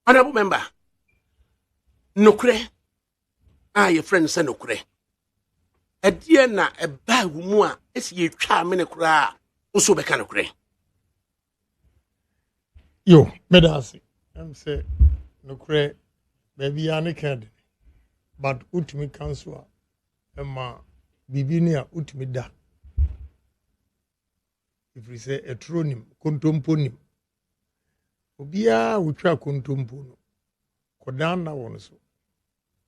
Honorable member, nokre, your friend said nokre. A dear na a bag wumua, as ye charm in a cry, also be kind of cray. Yo, medasi. I'm say nokre, baby, I can't. But ultimate counsel, Emma, Bibinia ultimate. If we say a tronim, contomponim. Obia utwa kontompo no kodan na won so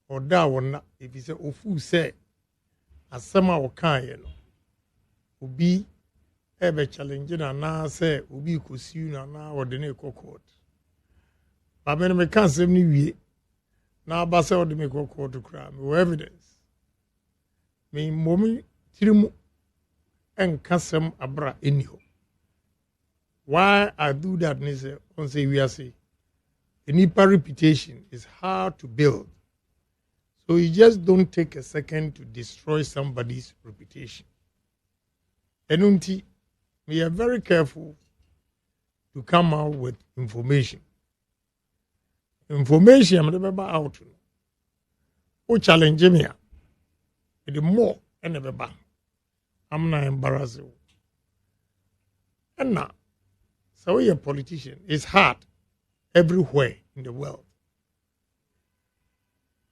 oda won na if you say ofu say asema wo kan ye no obi ebe challenge na say obi kosiu na wo de na court ba me kan sem ni wie na ba say wo de me court kra me evidence me momi tirimu enkasem abra eniho. Why I do that, Nise, on say we are say, a nipa reputation is hard to build. So you just don't take a second to destroy somebody's reputation. Enunti, we are very careful to come out with information. Information, I'm never out. O challenge me, the more, and never bang. I'm not embarrassed. And now, so you're a politician. It's hard everywhere in the world.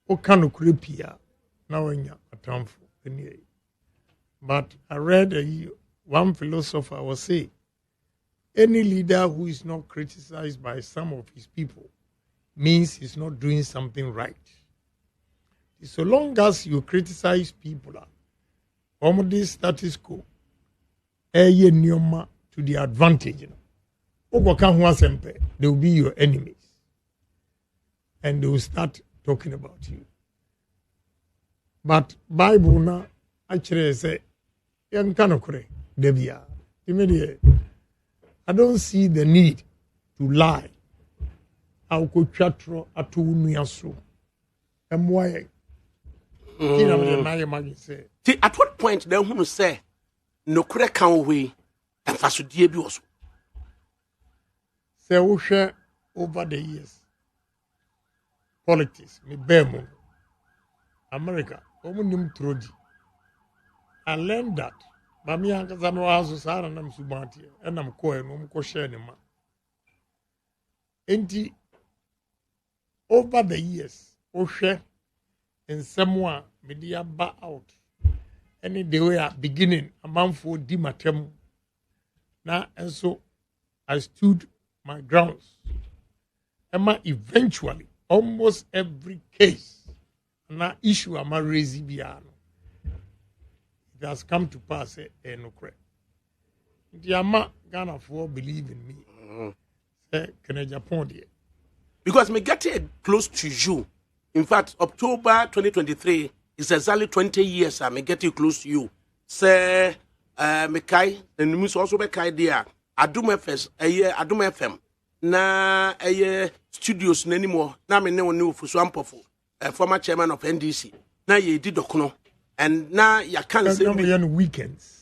What kind of creepy now in your attention? But I read one philosopher was say, any leader who is not criticized by some of his people means he's not doing something right. So long as you criticize people, this status quo, to the advantage. They will be your enemies. And they will start talking about you. But Bible now actually say, I don't see the need to lie. I could chatro atu nuaso. And why? At what point then who say no kure kan we and fasudie bi oso? Say we share over the years. Politics, me bemo. America, omunim trodi. I learned that. But me and Kazano also said, and I'm Subati, and I'm going, I'm going share them. And over the years, Oshe and someone media ba out. Any day we are beginning a month for Dimatem. Now, and so I stood my grounds. Emma eventually, almost every case, now issue am raising biano. It has come to pass no credit. The Ama Ghana for believe in me. Can Agyapong because me get it close to you. In fact, October 2023 is exactly 20 years. I may get you close to you. Say, me kai and me also be kai there. Adum FM. Na studios anymore. Na me no new for Swampofo, former chairman of NDC. Na ye did dokono. And now you can't say on weekends,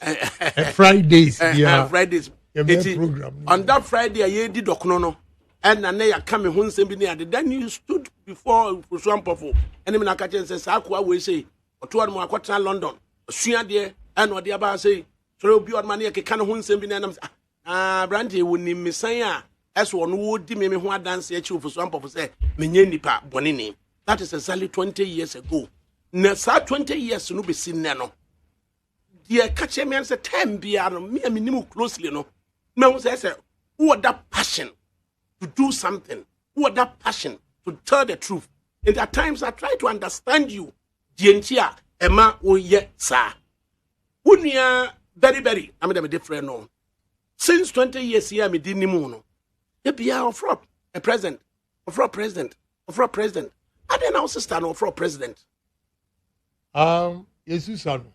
Fridays, Fridays. Program. On that Friday, I did dokono. And now you coming home same near. Then you stood before Swampofo. And then I catch and says, "Aqua we say, or two more quarter London, Suya there, and what the other say, so be on money. I can't home same near. Brandy wouldn't miss saya. As one would me who dance at you for Swampofo say, Minyenipa Bonini. That is exactly 20 years ago. Na sa 20 years no be sin no dia catch me and say 10 bia no me minimum closely no me say who that passion to do something, who that passion to tell the truth. And at times I try to understand you dientia ema o ye sa unia very I mean different no since 20 years here me didn't no e bia of a president I don't know sister no for president. Jesus Sanu.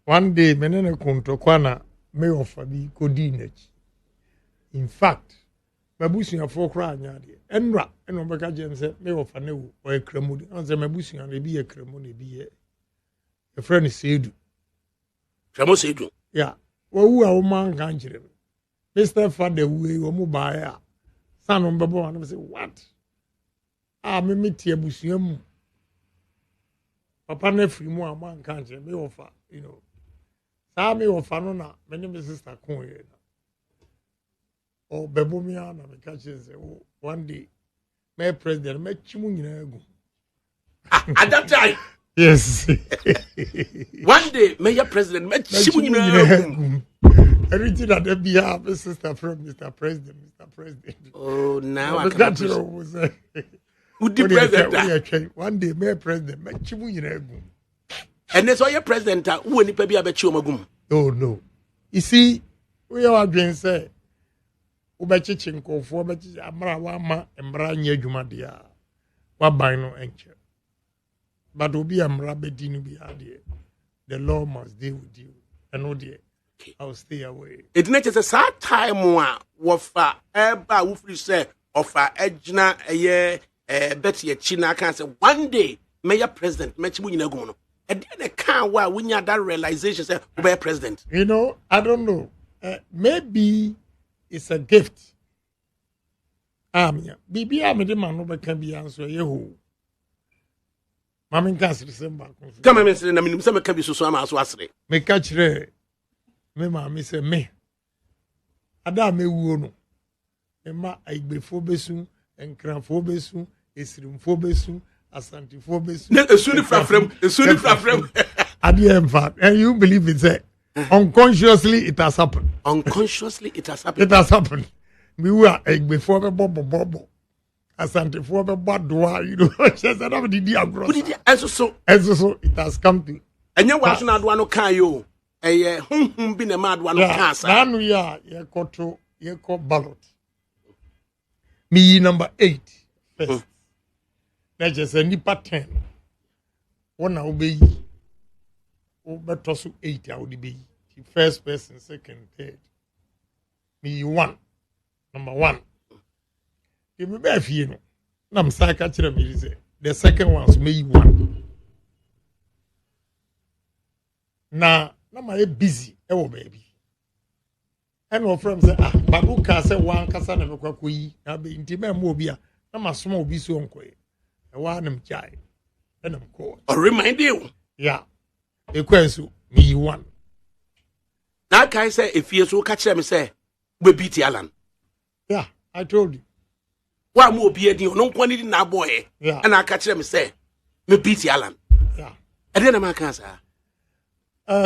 One day, menene kontokwana me ofabi kodinech. In fact, mabusi ya fokra nyade. Enra, eno beka jense me ofane wo o ekremudi. Anze mabusi ya nebi ekremu nebi ye. A friend is Sedu. Kremo Sedu. Yeah. Wo wu a wo man kan kire. Mr. Father we wo mu ba ya. Son on Babo and I say, what? Me meet your museum. Papa ne free more man can't me offer, you know. Sa me offer no na, my name is Sister Koye. Or Bawumia na me catch say, one day, my president, me chimu nyina egu. At that time. Yes. One day, Mayor President, met Shibunya. Everything that they be have, sister from Mr. President, Mr. President. Oh, now I can't can't. Who the president? One day, Mayor President, met Chibunya. And that's why your president, who any baby about Chomagum. Oh, no. You see, we are again say, Ubachichinko for Amra Wama and Branya Jumadia. What by no anchor. But Obi Amrabedini be here. The law must deal with you. And no dear, I'll stay away. It's not just a sad time wafa eba wufri say ofa ejna eye bet ye china can say one day mayor president mechibu nyina go no. E dey the can wa we nya that realization say we be president. You know, I don't know. Maybe it's a gift. Bibi amede man no be can be answer yeho. Mami can't December. Come on, Mr. Namin, some can be so much as me catch re. Me mammy say me. Ada me wuno. Emma aigbe besu, enkranfo besu, esrimfo besu, asantifo besu. A soon from. In fact, and you believe it say unconsciously it has happened. Unconsciously it has happened. It has happened. Me were aigbe for me bobo. Asante for the badwa, you know, just another idea gross. And so it has come to. And you watch not one kayo. Been a mad one of cancer. Now we are ye call ballot. Me number 8 first. That's just a nipa 10. One I obey. Better so 8 I would be. First person, second, third. Me 1. Number 1. If me be you know, I'm saying me say the second one's me 1. Now my busy, baby. And our friend say but who can say one kasa na mekwa koyi na be intima mo bia na masom obi so nkoe. E wa nam chai. And I'm called. Or remind you. Yeah. E kwensu me 1. Now can I say if you so catch them say we beat Alan. Yeah, I told you. Wa mo obi edi no kwani di na boy and I catch them say me beat Alan. Yeah. E dey na ma kan sa.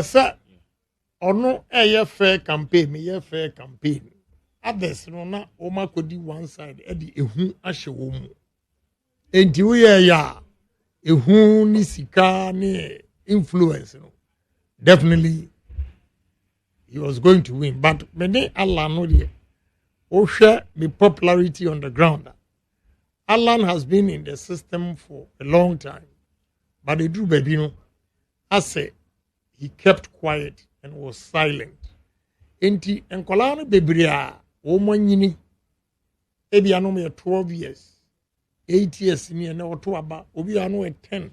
Sir, ono fair campaign, me fair campaign. Others no na o ma kodi one side e di ehu ahye wo mu. Enti wo ya ehu ni sika ni influence no. Definitely he was going to win, but me Allah no dey. O share the popularity on the ground. Alan has been in the system for a long time, but the Drew Babino, I say, he kept quiet and was silent. Enti enkolano bebria o manyini ebi anu me 12 years 8 years ni na oto aba obi anu 10.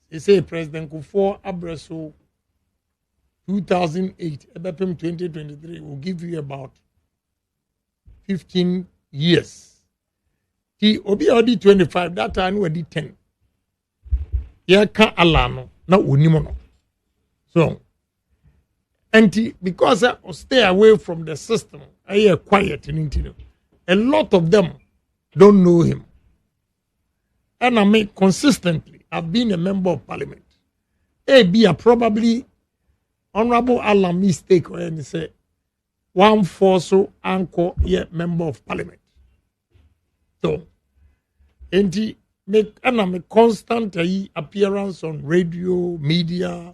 They say President Kufuor Abreso 2008 ebepem 2023 will give you about 15 years. He obi odi 25 that time we did 10. Ya ka alano na onimo no. So because I stay away from the system, I hear quiet in it. A lot of them don't know him. And I mean consistently, I've been a member of parliament. A probably honorable Alan mistake or any say one for so anchor yet member of parliament. So, and he make a constant appearance on radio, media,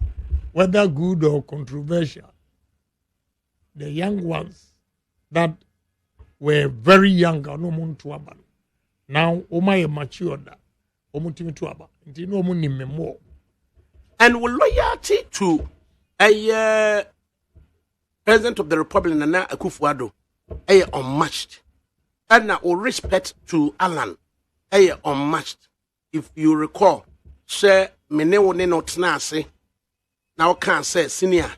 whether good or controversial. The young ones that were very young, now Oma matured, more. And with loyalty to a president of the Republic, Nana Akufo-Addo, unmatched. And now respect to Alan, unmatched. If you recall, say Menewo Neno Tnase, now can't say senior.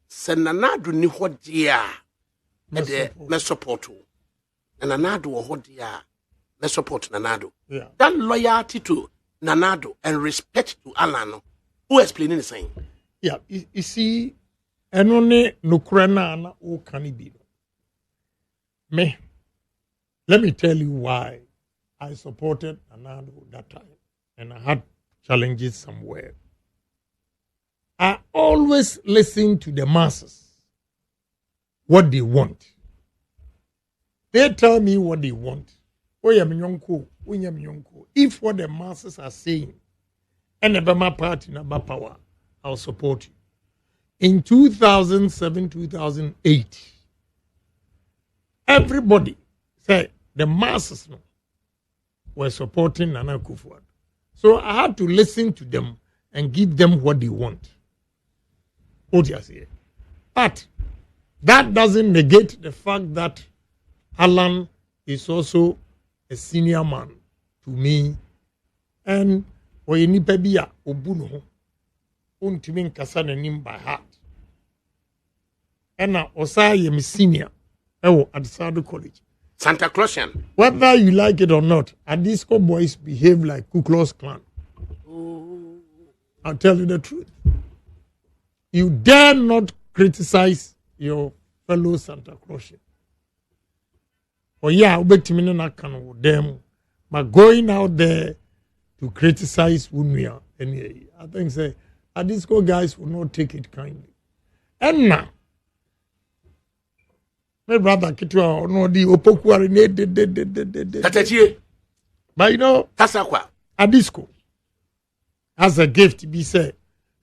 Say Nana do ni what dear, me support. and Nanado or Hodia, let's support Nanado. Yeah. That loyalty to Nanado and respect to Alano, who explaining the same. Yeah, you see, and only Nukrana who can it be. Me, let me tell you why I supported Nanado that time, and I had challenges somewhere. I always listen to the masses, what they want. They tell me what they want. If what the masses are saying, and the party number power, I'll support you. In 2007, 2008, everybody said the masses were supporting Nana Akufo-Addo. So I had to listen to them and give them what they want. What you say? But that doesn't negate the fact that Alan is also a senior man to me. And when you be a obuno, untimin kasana nim by heart. And now Osai am senior at Sado College. Santa Clausian. Whether you like it or not, Adisco boys behave like Ku Klux Klan. I'll tell you the truth. You dare not criticize your fellow Santa Clausian. Or yeah, them, but going out there to criticize Bawumia, and I think say Adisco guys will not take it kindly. And now, my brother Kitwa no the opokuare Tatachi. but you know, Tasakwa. Adisco has a gift to be said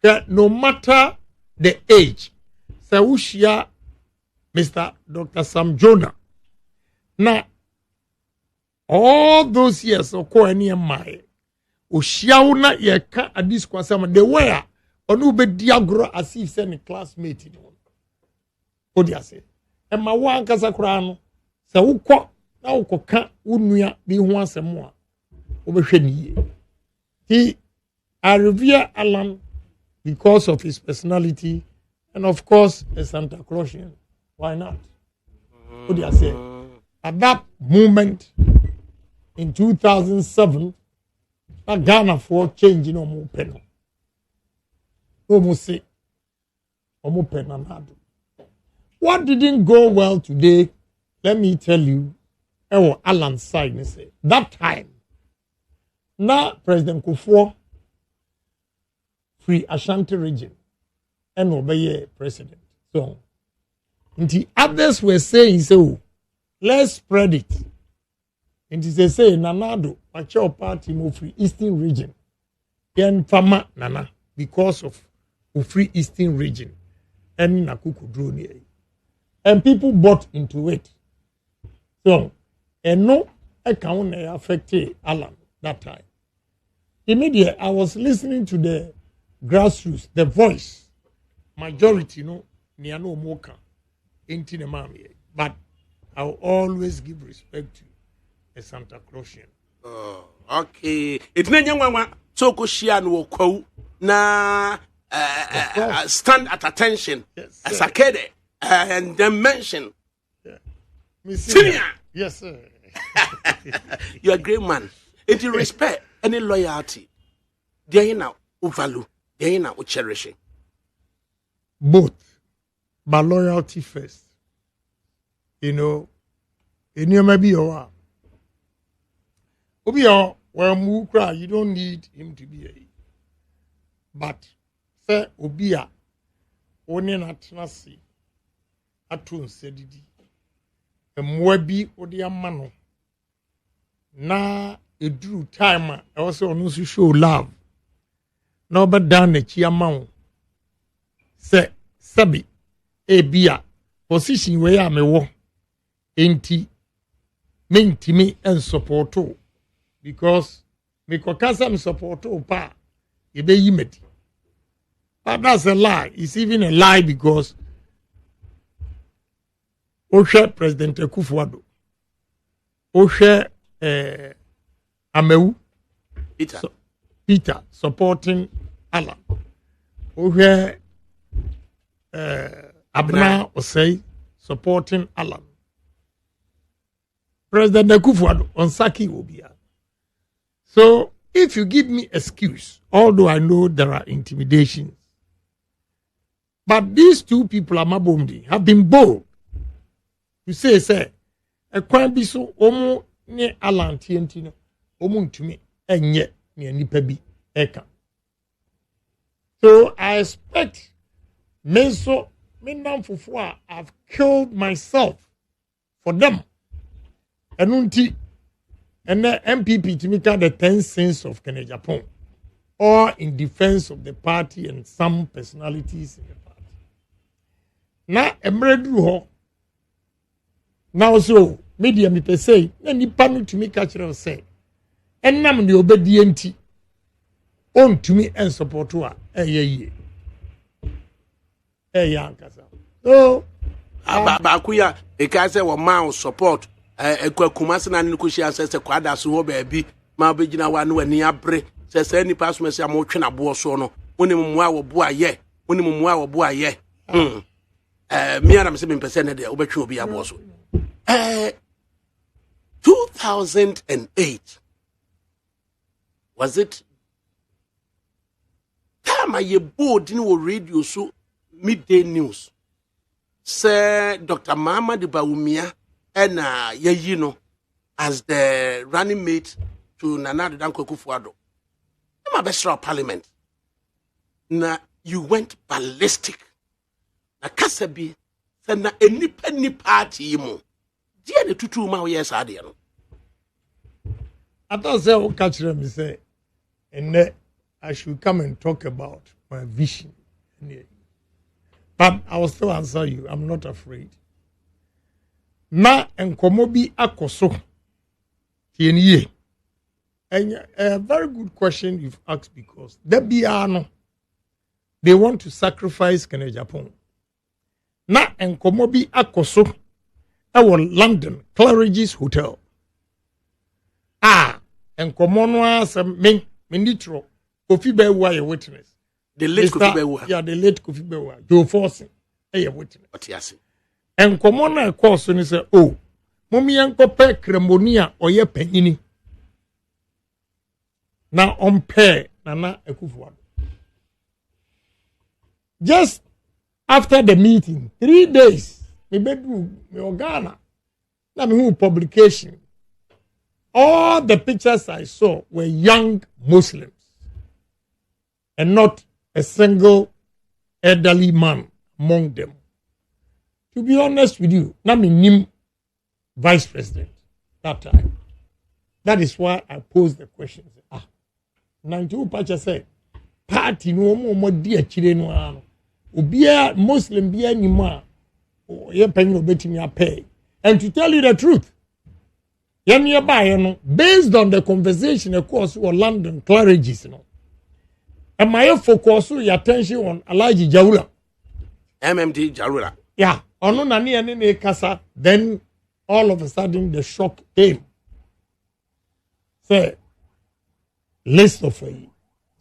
that no matter the age, Sawushia, Mr. Dr. Sam Jonah. Now, all those years, Okoani and my, Ushiauna Yaka Adisco Asama, they were on Ube Diagro as if send a classmate in one. What do you say? And my one Casacriano, Sawuko, now Coca, Unia, be once and more. I revere Alan because of his personality and, of course, a Santa Clausian. Why not? What do you say? At that moment, in 2007, that Ghana for changing no pen. Almost say, what didn't go well today? Let me tell you, Alan's side, say, that time, now President Kufuor free Ashanti region and obey president. So, and the others were saying, so let's spread it. And they say, Nanado, Pacho party move free Eastern region. Then Fama Nana, because of free Eastern region. And Nakuku drew near. And people bought into it. So, and no account affected Alan that time. Immediately, I was listening to the grassroots, the voice, majority, Niano Moka, ain't in the mammy. But I'll always give respect to a Santa Clausian. Oh, okay. It's not young one. So Koshian will quote na stand at attention as a kid and then mention. Senior. Yes, sir. You're a great man. If you respect any loyalty, there now value. They are cherishing both, but loyalty first. You maybe you cry, you don't need him to be a. But say Obia, only not nasi, atun sedidi, a mwebi odia mano. Na a drew time, also no show love. No but down the chiamount. Say, Sabi, a beer, position where I may walk. Ain't mean to me and support too. Because me kokasam support too, pa, you be yimeti. But that's a lie. It's even a lie because Osha President Akufo-Addo, Osha Amewu, Peter supporting Alan. Where Abna Osei supporting Alan. President Akufo-Addo on Saki Obia. So if you give me excuse, although I know there are intimidations, but these two people, Amabomdi, have been bold to say, a crime be so omo ne Alan Tientino, omo to me, and yet me and Nipebi Eka. So I expect Menso Mindam Fufua, I've killed myself for them. And unti and the MPP to make the 10 sins of Agyapong, or in defense of the party and some personalities in the party. Now, Emredru now so media me per se, na nipa no to me catch us say, and nam the obedient on to me and support wa ye. So, Bakuya, a casa or mouse support. Kumasi na nikushi asese kwada so ho baabi ma begina wa no ani abre sese ni pass mesi amotwe na bo so no woni mumwa wo bo aye woni mumwa wo bo aye me ara mse mpese ne de obetwe obi abo so 2008 was it time ye board ni wo radio so midday news say Dr. Mama de Bawumia and as the running mate to Nana Danko Akufo-Addo. I'm a best of parliament. Na you went ballistic. Na kasabi na any penny party mo. Dear the tutu ma yes adiano. I thought say what catch them say, and I should come and talk about my vision. But I will still answer you. I'm not afraid. Na enkomo bi akoso tieniye. And a very good question you've asked because they want to sacrifice Agyapong. Na enkomo bi akoso our London Claridge's Hotel. Enkomo no asem me nitro Kofi Bewa a witness. The late Kofi Bewa. Yeah, the late Kofi Bewa. Joe Forson a witness. What yes. And common na course ni say oh mommy yanko pe kremonia oye panini na ompe Nana Akufo-Addo. Just after the meeting 3 days me bedroom me organa na me who publication all the pictures I saw were young Muslims and not a single elderly man among them. To be honest with you, Nami Nim vice president that time. That is why I posed the question. 92 Pacha said, party no more dear children no Ubia Muslim be any ma or ye penny betting your pay. And to tell you the truth, based on the conversation, of course, or London Claridge's, and my focus your attention on Alaji Jaula. MMD Jarula. Yeah. Then all of a sudden the shock came. Say, list of you.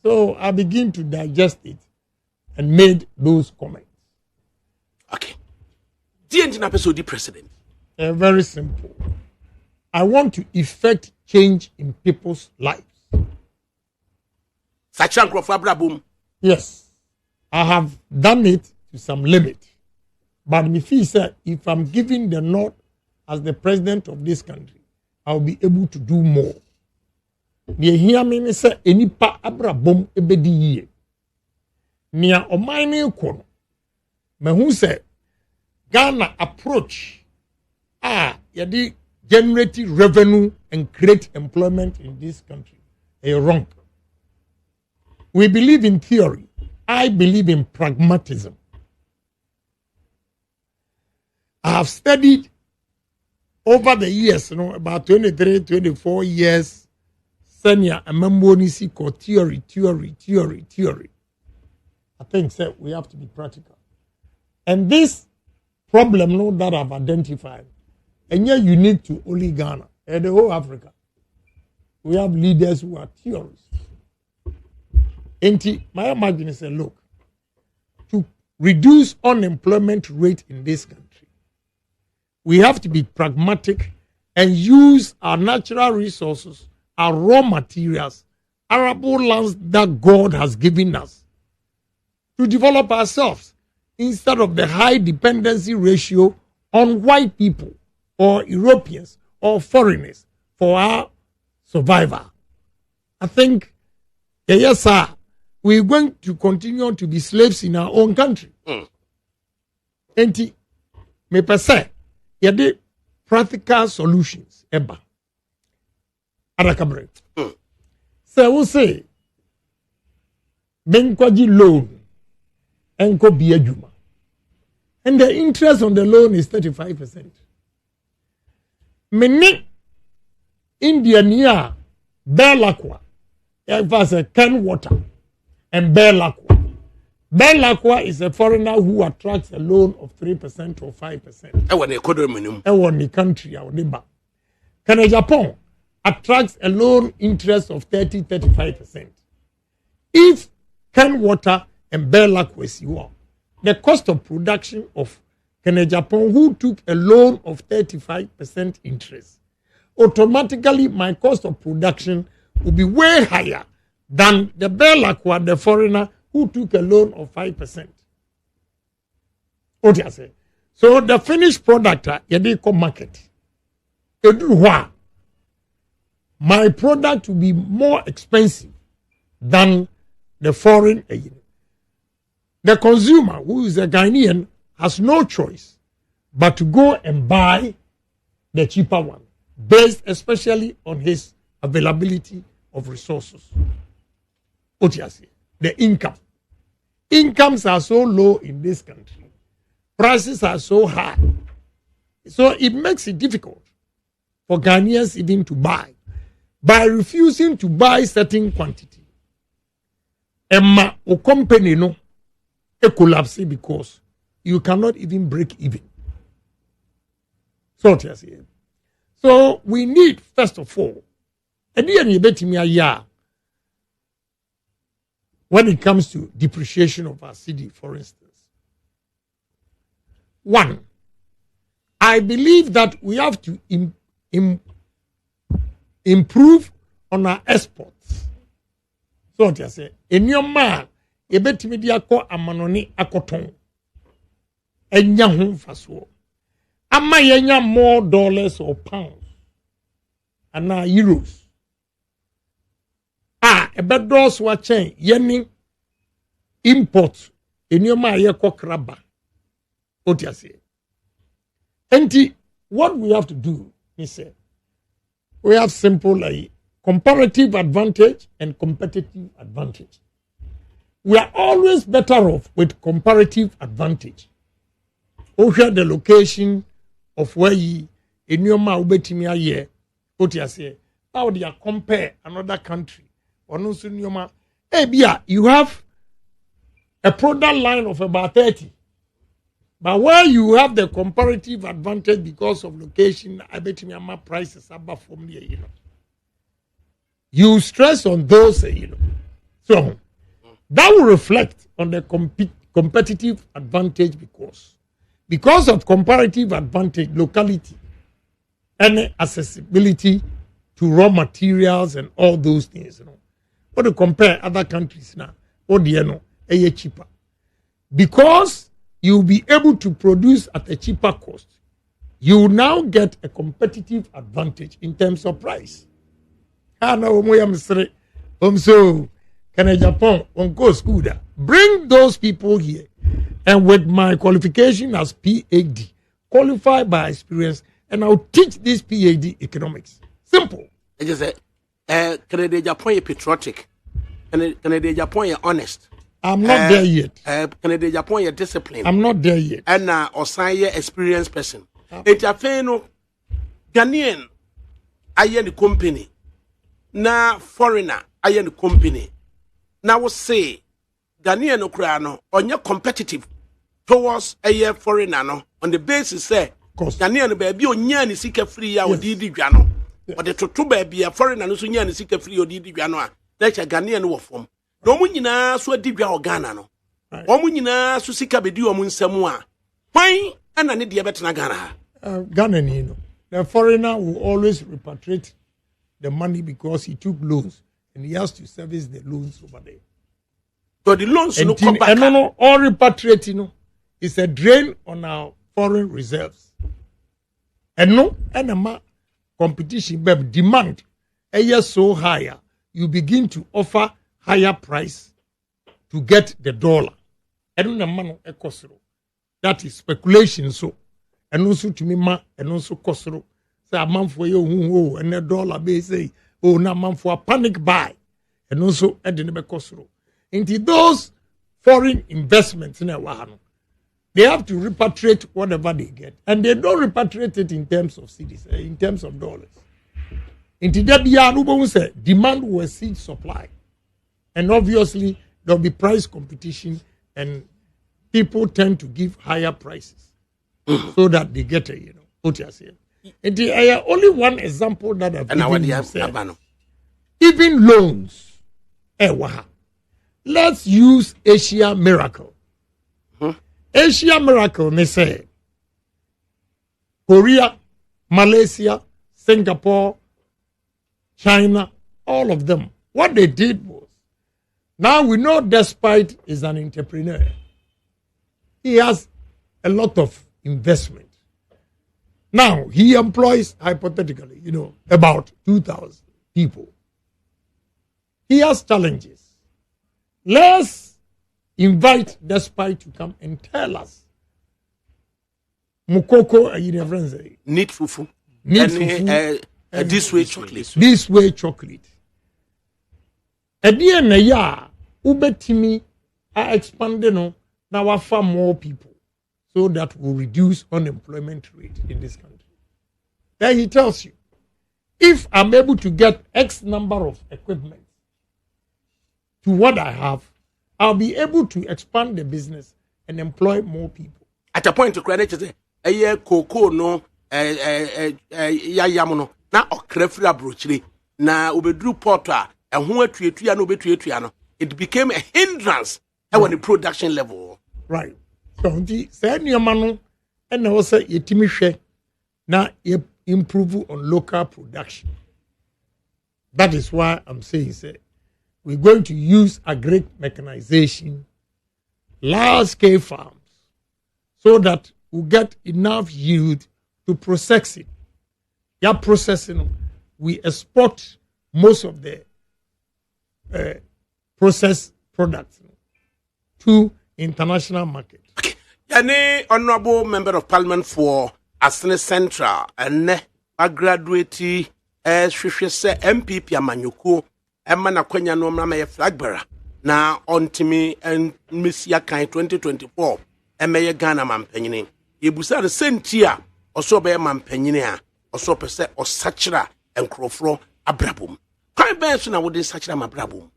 So I begin to digest it and made those comments. Okay. The engine episode, the president. Very simple. I want to effect change in people's lives. Yes. I have done it to some limit. But Mifi said, if I'm giving the nod as the president of this country, I'll be able to do more. They hear me say, "Enipa abrabom ebedi ye." Nia omaini kono. Me who said, Ghana approach yadi generate revenue and create employment in this country. Wrong. We believe in theory. I believe in pragmatism. I have studied over the years, about 23, 24 years, senior Amambonisi called theory. I think we have to be practical. And this problem that I've identified, and yet unique to only Ghana and the whole Africa. We have leaders who are theorists. And my imagine is look, to reduce unemployment rate in this country, we have to be pragmatic and use our natural resources, our raw materials, arable lands that God has given us to develop ourselves instead of the high dependency ratio on white people or Europeans or foreigners for our survival. I think, yes, sir, we're going to continue to be slaves in our own country. Enti, me per se, yade practical solutions, eba. Adakabre. So we say, benkwaji loan, enko biyajuma. And the interest on the loan is 35%. Mene, India niya, Belakwa, was a can water, and Belakwa. Belakwa is a foreigner who attracts a loan of 3% or 5%. In the country, Agyapong attracts a loan interest of 30-35%. If can water and Belakwa is you are, the cost of production of Agyapong, who took a loan of 35% interest, automatically my cost of production will be way higher than the Belakwa, the foreigner, who took a loan of 5%. What do you say? So the finished product, you market. My product will be more expensive than the foreign. The consumer, who is a Ghanaian, has no choice but to go and buy the cheaper one, based especially on his availability of resources. What do you say? The income. Incomes are so low in this country. Prices are so high. So it makes it difficult for Ghanaians even to buy. By refusing to buy certain quantity, Emma or company no, it collapses because you cannot even break even. So we need, first of all, when it comes to depreciation of our city, for instance. One, I believe that we have to improve on our exports. So what I say, in your man, you bet me diako amanoni akoton. Enya hum faso. Ama yenya more dollars or pounds. And now euros. Ebedos wachen yeni import enyoma ye kokraba. What you say? And what we have to do, he said, we have simple comparative advantage and competitive advantage. We are always better off with comparative advantage. Over the location of where ye enyoma ubetimia ye. What you say? How do you compare another country? You have a product line of about 30. But where you have the comparative advantage because of location, I bet you my prices above from there, You stress on those, So that will reflect on the competitive advantage because of comparative advantage, locality, and accessibility to raw materials and all those things, What to compare other countries now? What do you know? Cheaper. Because you'll be able to produce at a cheaper cost, you will now get a competitive advantage in terms of price. Bring those people here, and with my qualification as PhD, qualified by experience, and I'll teach this PhD economics. Simple. I just say, Agyapong is patriotic, and Agyapong is honest. I'm not there yet. Agyapong is disciplined. I'm not there yet. And Osanye experienced person. Etiafeno Ghanaian aye the company. Na foreigner aye the company. Now we say Ghanaian okra onye competitive towards aye foreigner no on the basis say Ghanaian baby onya ni sika free ya odidi dwa no. But the toto baby a foreigner no so nya ni sika free odidi dwa no a na cha Ghanaian wo fom. No mu nyina so adidwa Ghana no. Omu nyina so sika bedi omu nsam a. Hwan ana ne de betena Ghana ha? Ghana ni no. the foreigner will always repatriate the money because he took loans and he has to service the loans over there. So the loans and no come back. No, all repatriating is a drain on our foreign reserves. And no, competition, but demand is so higher, you begin to offer higher price to get the dollar. And no, that is speculation. So, and also to me, and also Kosoro. Say a man for you, and a dollar base say, oh, now man for a panic buy, and also at the neighbor Kosoro. Into those foreign investments in a while, they have to repatriate whatever they get, and they don't repatriate it in terms of cities, in terms of dollars. Into that, demand will exceed supply, and obviously there will be price competition, and people tend to give higher prices so that they get what you are saying. And only one example that I've given you said, even loans. Let's use Asia Miracle. Asia Miracle, they say, Korea, Malaysia, Singapore, China, all of them. What they did was, now we know Despite is an entrepreneur. He has a lot of investment. Now, he employs, hypothetically, about 2,000 people. He has challenges. Let's invite Despite to come and tell us. Mukoko, need fufu. This way chocolate. This way chocolate. At the end of the year, Ubetimi are expanding now offer more people so that will reduce unemployment rate in this country. Then he tells you, if I'm able to get X number of equipment to what I have, I'll be able to expand the business and employ more people. At a point to credit, a year cocoa no, yamuno, na okrefra brochri, na ubedru porta, and who no, it became a hindrance on the production level. Right. So the senior man and also yetimishe na improve on local production. That is why I'm saying we're going to use agri mechanization, large scale farms, so that we get enough yield to process it. Yeah, processing, we export most of the processed products to international market. Okay. Any honorable member of parliament for Asene Central and a graduate as MPP Amanyoko Emana Kwenya no mama flag bearer na ontimi and Miss Yakan 2024 emeye Ghana mampanyini ebusa the sentia oso be mampanyini a oso pese osachira enkrofro abrabum kan be so na wo de sachira mabrabum.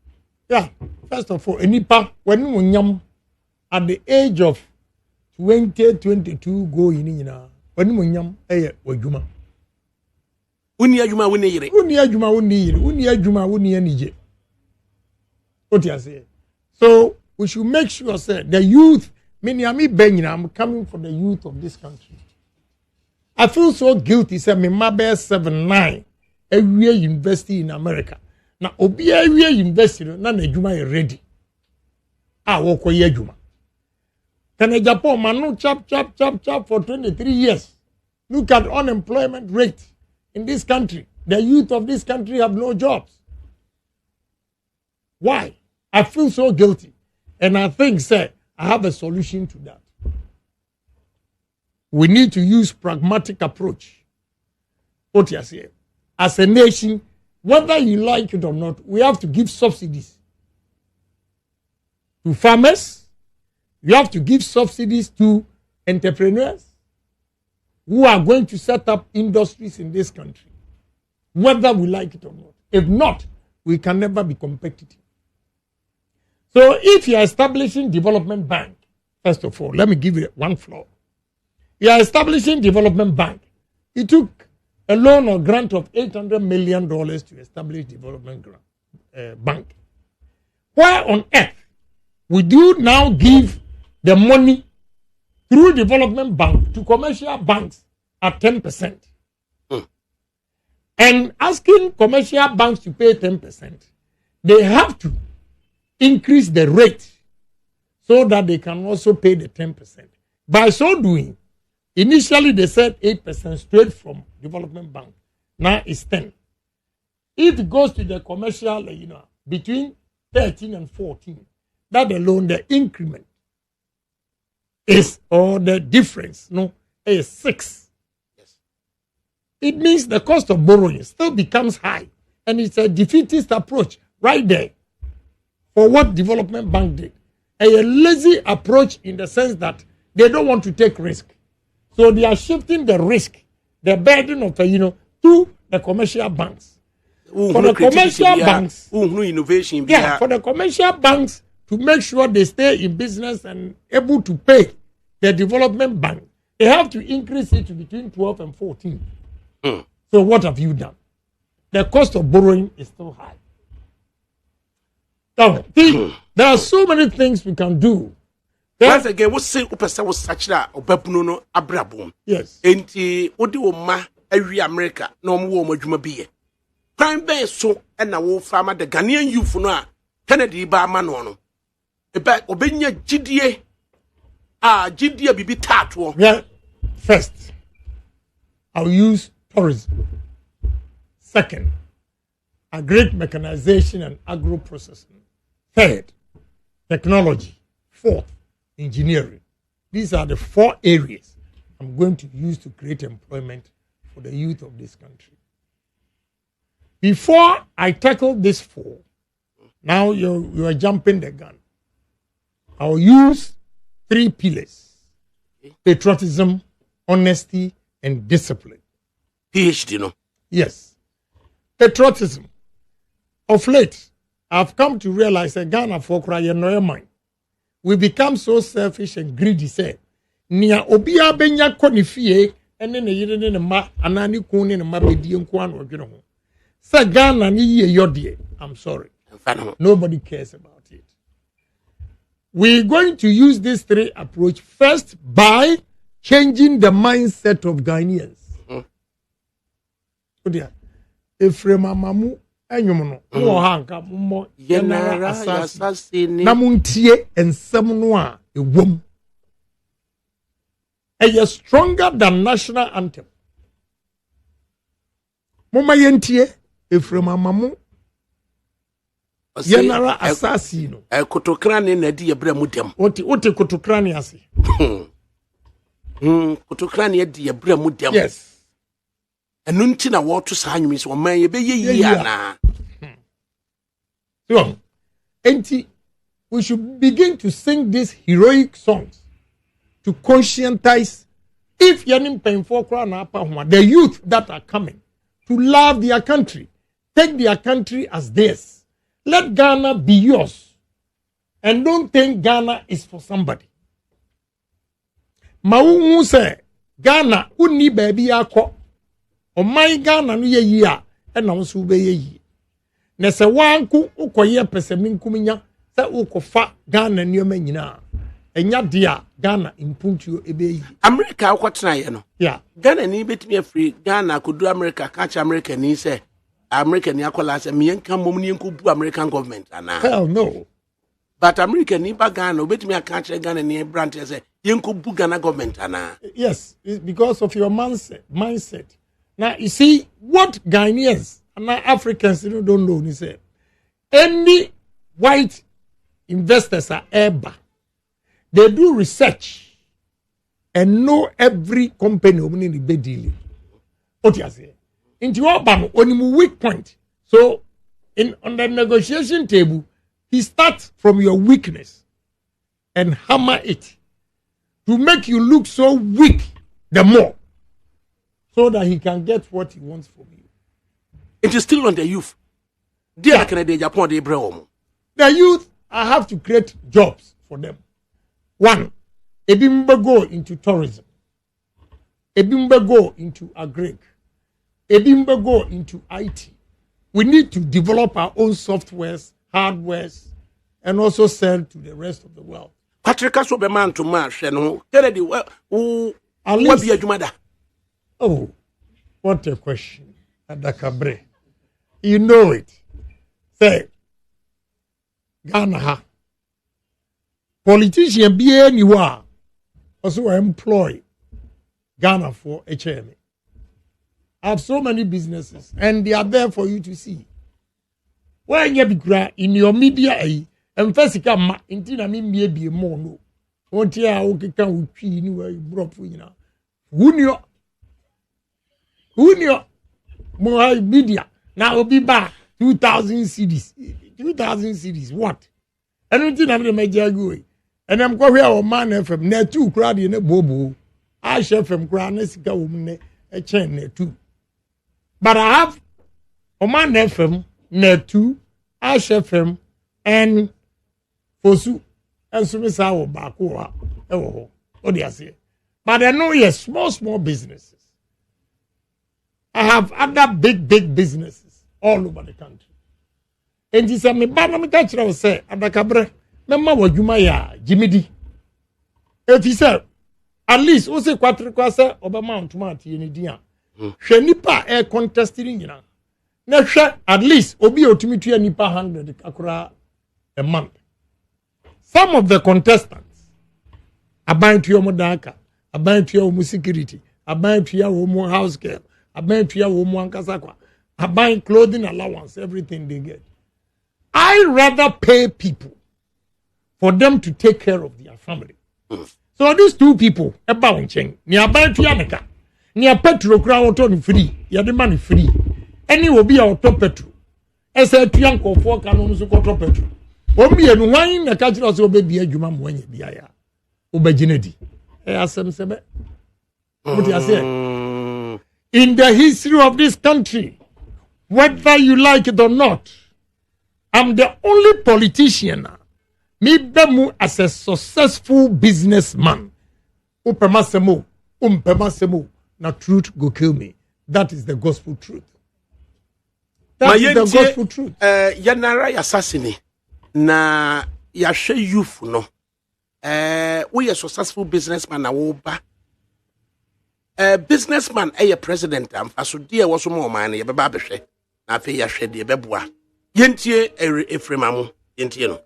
Yeah, first of all, enipa when munyam at the age of 22 go in when munyam wadwuma. Uni adwuma woni yire. What you say? So we should make sure the youth, I'm coming for the youth of this country. I feel so guilty, say me mabe 7-9 every university in America. Now obi every university na adwuma ready. Wo ko ye adwuma. Can Agyapong manu chap for 23 years. Look at unemployment rate in this country. The youth of this country have no jobs. Why? I feel so guilty. And I think, I have a solution to that. We need to use pragmatic approach. What you say? As a nation, whether you like it or not, we have to give subsidies to farmers. We have to give subsidies to entrepreneurs who are going to set up industries in this country, whether we like it or not. If not, we can never be competitive. So if you are establishing development bank, first of all, let me give you one flaw. You are establishing development bank. It took a loan or grant of $800 million to establish development bank. Why on earth would you now give the money through development bank to commercial banks at 10%? and asking commercial banks to pay 10%, they have to increase the rate so that they can also pay the 10%. By so doing, initially they said 8% straight from development bank. Now it's 10. If it goes to the commercial, between 13 and 14, that alone, the increment is, or the difference, is 6. Yes. It means the cost of borrowing still becomes high. And it's a defeatist approach right there for what development bank did. A lazy approach in the sense that they don't want to take risk. So they are shifting the risk, the burden of, to the commercial banks. For the commercial banks, innovation. For the commercial banks to make sure they stay in business and able to pay the development bank, they have to increase it to between 12 and 14. So what have you done? The cost of borrowing is still high. Now, there are so many things we can do. Once again, what say Upasa was such that Obepuno Abrabum? Yes. Enti Odioma every America, no more Majuma. Prime Bay so and a wolf farmer, the Ghanaian youth no Kennedy ba manono. About Obenya GDA. GDA bibi tatwo. Yeah. First, I'll use tourism. Second, agri mechanization and agro processing. Third, technology. Fourth, engineering. These are the 4 areas I'm going to use to create employment for the youth of this country. Before I tackle this 4, now you are jumping the gun. I'll use 3 pillars: patriotism, honesty, and discipline. PhD, no? Yes. Patriotism. Of late, I've come to realize that Ghana for crying no mind. We become so selfish and greedy, say, Nia Obia Benya Konifie, and then a ma anani kuni and mabedi and kwan or general. Say Ghana ni yodie. I'm sorry. Nobody cares about it. We're going to use this 3 approach first by changing the mindset of Ghanaians. Ephraim Mamu enyumono wo hanka mo General assassin namuntie ensem no a ewom eye stronger than national anthem. Moma yentie Ephraim Mamu General assassin no kotokrane na di yebra mu dem. Wote kotokrane ase. Kotokrane di yebra mu dem. Yes. And nunti what to sign me so man ye be ye na. So, we should begin to sing these heroic songs to conscientize if yanim painful the youth that are coming to love their country, take their country as theirs. Let Ghana be yours. And don't think Ghana is for somebody. Mawu say Ghana uni baby akọ. O my Ghana no ye yi a e na so be ye yi. Na se wanku ukoye peseminkuminya se ukofa Ghana nioma nyina. Enya dia Ghana impuntuo ebe yi. America akwotena ye no. Yeah. Ghana ni betimi afri Ghana kodu America catch America ni say America ni akola say me yanka mom ni yanku bu American government ana. Hell no. But America ni ba Ghana obetimi catch Ghana ni branch say yanku bu Ghana government ana. Yes, it's because of your mindset. Now, you see, what Ghanaians and Africans don't know, is any white investors are ever. They do research and know every company in the bed dealing. What you say? Into your bank, on weak point. So, on the negotiation table, he starts from your weakness and hammer it to make you look so weak the more. So that he can get what he wants from you. It is still on the youth. The youth, I have to create jobs for them. 1, Ebimbe go into tourism. Ebimbe go into agri. Ebimbe go into IT. We need to develop our own softwares, hardwares, and also sell to the rest of the world. Patrick, so be man to march, and who Oh, what a question. adakabre. You know it. Say, Ghana ha. Politician be anywhere. Also employ Ghana for HM. I have so many businesses and they are there for you to see. When you be in your media, and first come into na me be more no. What ya okay can we tree anywhere you brought for you now. Who knew more media now will be back 2,000 cities. 2,000 cities. What? I don't think I'm the major go. And I'm going here on Man FM. Ne two crowd in a bobo. I share from Granesica woman a chain ne two. But I have on Man FM ne two. I share from and Fosu and Sumisawa Bakua. Oh, what do you say? But I know yes, small businesses. I have other big businesses all over the country. And he said, me bana me catch you say, adakabre, me ma wajuma ya Jimmy. If he said, at least o se kwatre kwase Obama ontuma ye ni dia. Hwe nipa e contesting nyina. Na hwe at least obi otumi tu nipa 100 akura a month. Some of the contestants aban to your modaka, aban to your security, aban to your house girl, aban to your ankasakwa, aban clothing allowance, everything they get. I rather pay people for them to take care of their family. So these two people, about cheng, ni aban to yanaka, ni a petrol crowd on free, ya the money free. Any will be our top petrol. As a triangle for canons of top petrol. Omi and wine a catcher also baby a juma when you be a Ubajinedi. Sebe. What you say? In the history of this country, whether you like it or not, I'm the only politician. Me bemu as a successful businessman. Upemasemo, na truth go kill me. That is the gospel truth. That is the gospel truth. Yanara assassini. Na yahwe youth no we a successful businessman na wo ba businessman a president am aso de wo so mo man ye beba behwe na afi yahwe de beboa yentie efremamu yentie no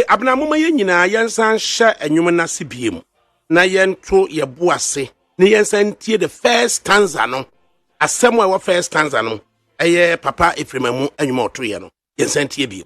abna mama ye nyina yensan hye enwum na sibiem na yento ye boase ne yensan tie the first stanza no asem wa first stanza no eye papa efremamu enwum otoye no yensan tie biem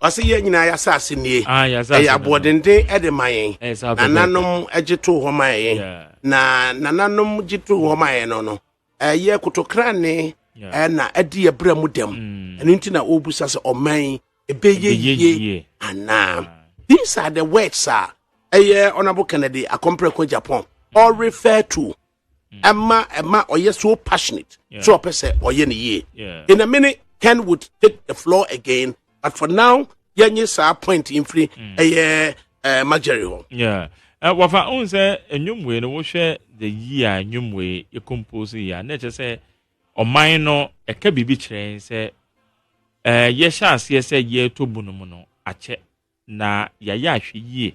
Wasi ye nyina ya sase nie ya bodende edemayen nananom agito ho mayen na nananom gito ho mayen no ye kotokra ne na ade ebra mu dem eni nti na obusa se oman ebeye ana. These are the words honorable Kennedy Agyapong all refer to Emma or yes so passionate. So person or ye. Yeah. In a minute, Ken would take the floor again. But for now, yes, are pointing free a Majeri. Yeah. Wafa on say enyum we no wo hwe the year enyum we e compose ya na che say oman no e ka bibi kire say ye sha ase say ye to bunu mu no ache na ya ya hwe yie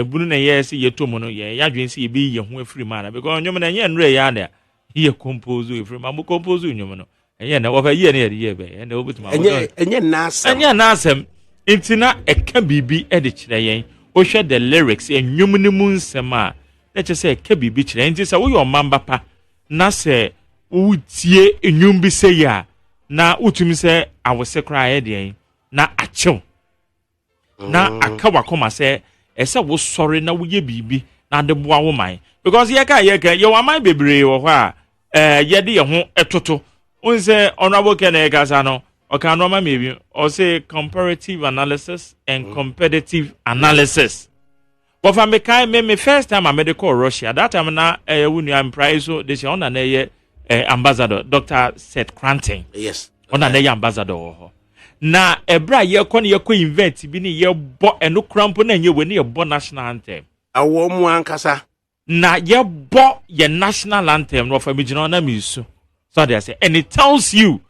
bunu na ye say ye to mu no ye ya dwen say ye bi ye ho afiri ma na because enyum na ye nre ya na ye compose afiri ma mo compose enyum no ye na wafa ye na ye be na obutuma enye nasem intina e ka bibi e de kire yen o hwe the lyrics enwum ni mu nsem a na che say ka bibi kire nti say wo yo mamba pa na say wo tie enwum bi say ya na utumi say awose kra ye de na achew na aka wakoma say ese wo sori na wo ye bibi na de boa wo man because ye ye wa man bebre wo ho a ye de ye ho etoto unse honorable Kenega Sano okay no ma maybe or say comparative analysis and competitive analysis. But for me first time I made a call Russia. That time na when I'm prize so this on an ambassador Dr. Seth Cranton. Yes. On an ambassador. Na ebra ye kon ye ko invent bi ni ye bo eno crampo na nye we ni ye bo national anthem. Awo mu ankasa. Na ye bo ye national anthem no for me jina na mi so. So they say and it tells you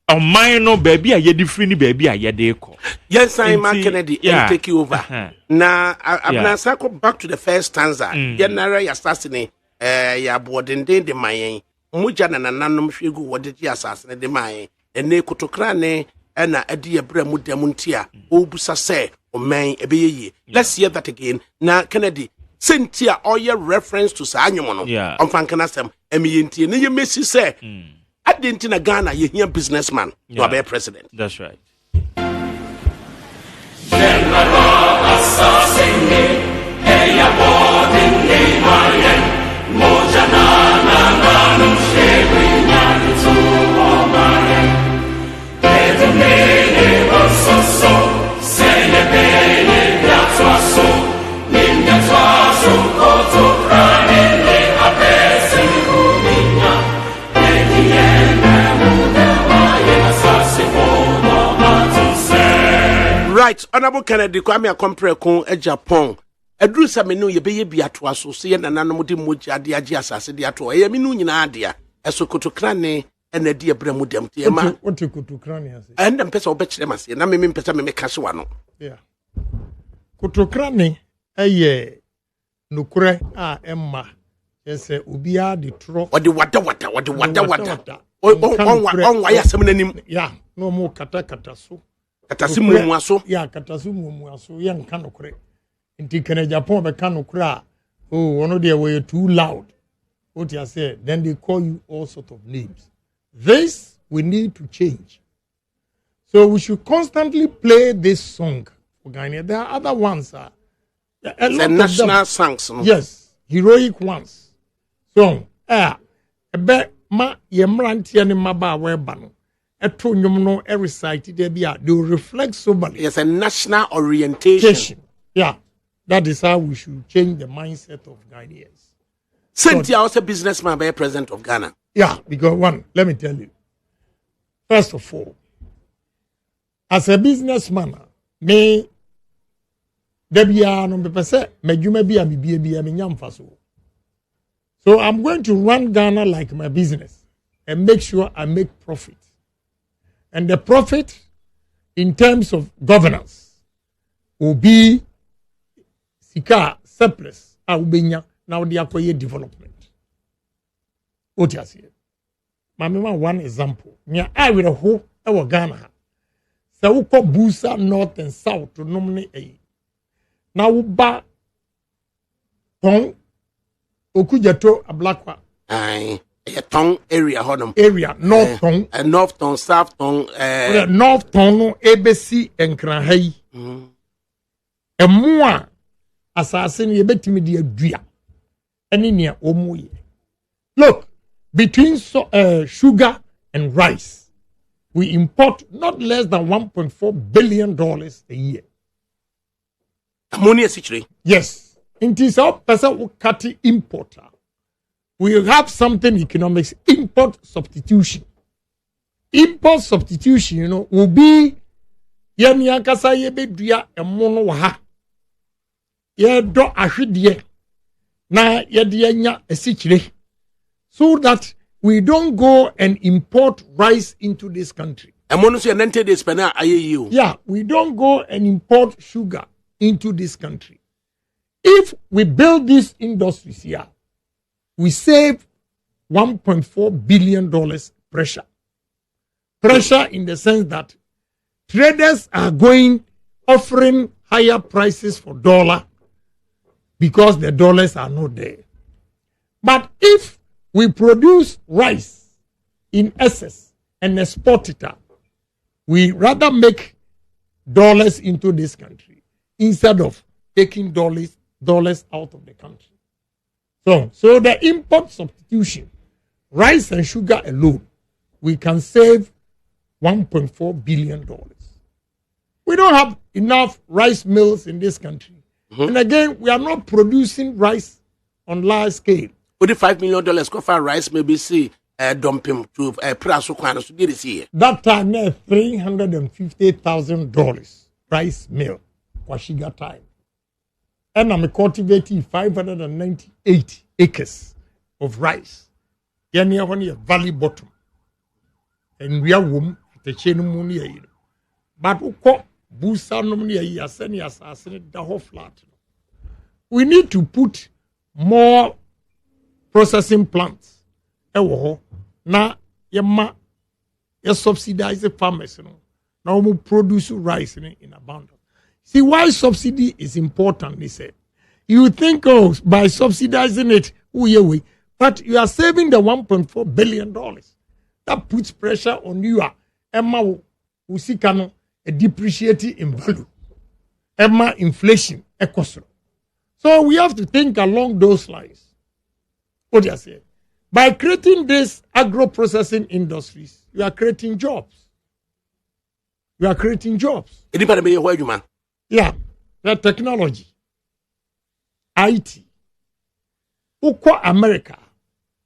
a minor baby a ye free ni baby a ye de ko. Yes, Simon Kennedy and take you over. Now I'm gonna circle back to the first stanza. General assassinate ya bodende de mayen. Muja na nanom hwegu wode ji assassinate de mayen. Ene kotokra ne na ade ebra mu demuntia. Obusa se o man ebeye. Let's hear that again. Now Kennedy sentia all your reference to sa anyomo no. On fankana sem emiyenti ne ye mesi se. Adentina Ghana, you hear businessman, you are president. That's right. Right, Honorable Kennedy, Kwame Akompreko, Agyapong. Edru samenu ye beye bi ato aso se ye nananom de moja de agi asase de ato. Ye minu nyina ade a. Eso kotokrane ena de ebra mu dem te ma. What kotokrane ase? Enda mpesa obekire mase na me mpesa me kase wa no. Yeah. Kotokrane eye nukure a emma. Yese obia de tro. Ode wada. On ya sem nanim. Yeah, no mo kata so. Katasi muaso. Yeah, katasi muaso. Yan kanokure. Inti kene Japan be kanokura. Oh, one of them were too loud. What you say? Then they call you all sort of names. This we need to change. So we should constantly play this song for Ghana. There are other ones. The national songs. No? Yes, heroic ones. So, ebe ma yemranti ani maba webano. Eto nyumno every site there be they will reflect soberly. Yes, a national orientation. Yeah, that is how we should change the mindset of Ghanaians. Cynthia was a businessman by a president of Ghana. Yeah, because one, let me tell you. First of all, as a businessman, me debiano me pese me jume bi a me nyamfaso. So I'm going to run Ghana like my business and make sure I make profit. And the profit in terms of governance will be sika surplus ubenya now they acquire development. What you say? Mamma one example. Nya I will ho our Ghana. So uko busa north and south to nominate a. Now ba pon okujato a black one. Aye. A tongue area, north tongue, north tongue, south tongue, north tongue, ABC and Kranhai. A more assassin, ye bet me dear Dria. And in your own look, between sugar and rice, we import not less than $1.4 billion a year. Ammonia situation. Yes. It is our person who cut importer. we have something in economics, import substitution. Import substitution, will be yɛne ankasa yɛbɛdua ɛmo no wɔ ha yɛdɔ ahwedeɛ na yɛde anya asikyire so that we don't go and import rice into this country. ɛmo no so yɛ 90 days pɛ na ayɛ yi o. Yeah, we don't go and import sugar into this country. If we build these industries here, we save $1.4 billion pressure. Pressure in the sense that traders are offering higher prices for dollar because the dollars are not there. But if we produce rice in excess and export it out, we rather make dollars into this country instead of taking dollars out of the country. So the import substitution, rice and sugar alone, we can save $1.4 billion. We don't have enough rice mills in this country. And again, we are not producing rice on large scale. With the $5 million go for rice, maybe see dumping to price of this year. That time, $350,000 rice mill, Kwashiga time. And I'm cultivating 598 acres of rice. Yanya one valley bottom. And we are womb the chain money. But uko busa nomnia yaseni asasini the whole flat. We need to put more processing plants. Ewo na yema subsidize the farmers. Now we produce rice in abundance. See why subsidy is important, they said. You think, by subsidizing it, but you are saving the $1.4 billion. That puts pressure on you. Emma usikano a depreciating in value. Emma inflation ecoso. So we have to think along those lines. What do you say? By creating these agro-processing industries, you are creating jobs. You are creating jobs. Yeah, the technology, IT. Uko America.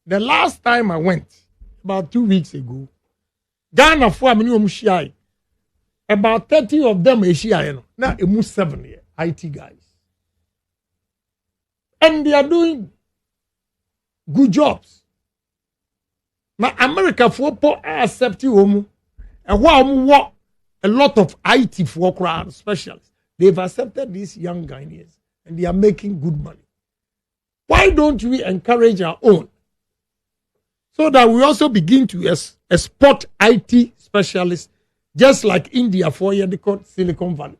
The last time I went, about 2 weeks ago, Ghana for about 30 of them are now a 7 year IT guys. And they are doing good jobs. Now America for accept you and what a lot of IT for crowd specialists. They've accepted these young Ghanaians and they are making good money. Why don't we encourage our own so that we also begin to export IT specialists just like India for they call Silicon Valley?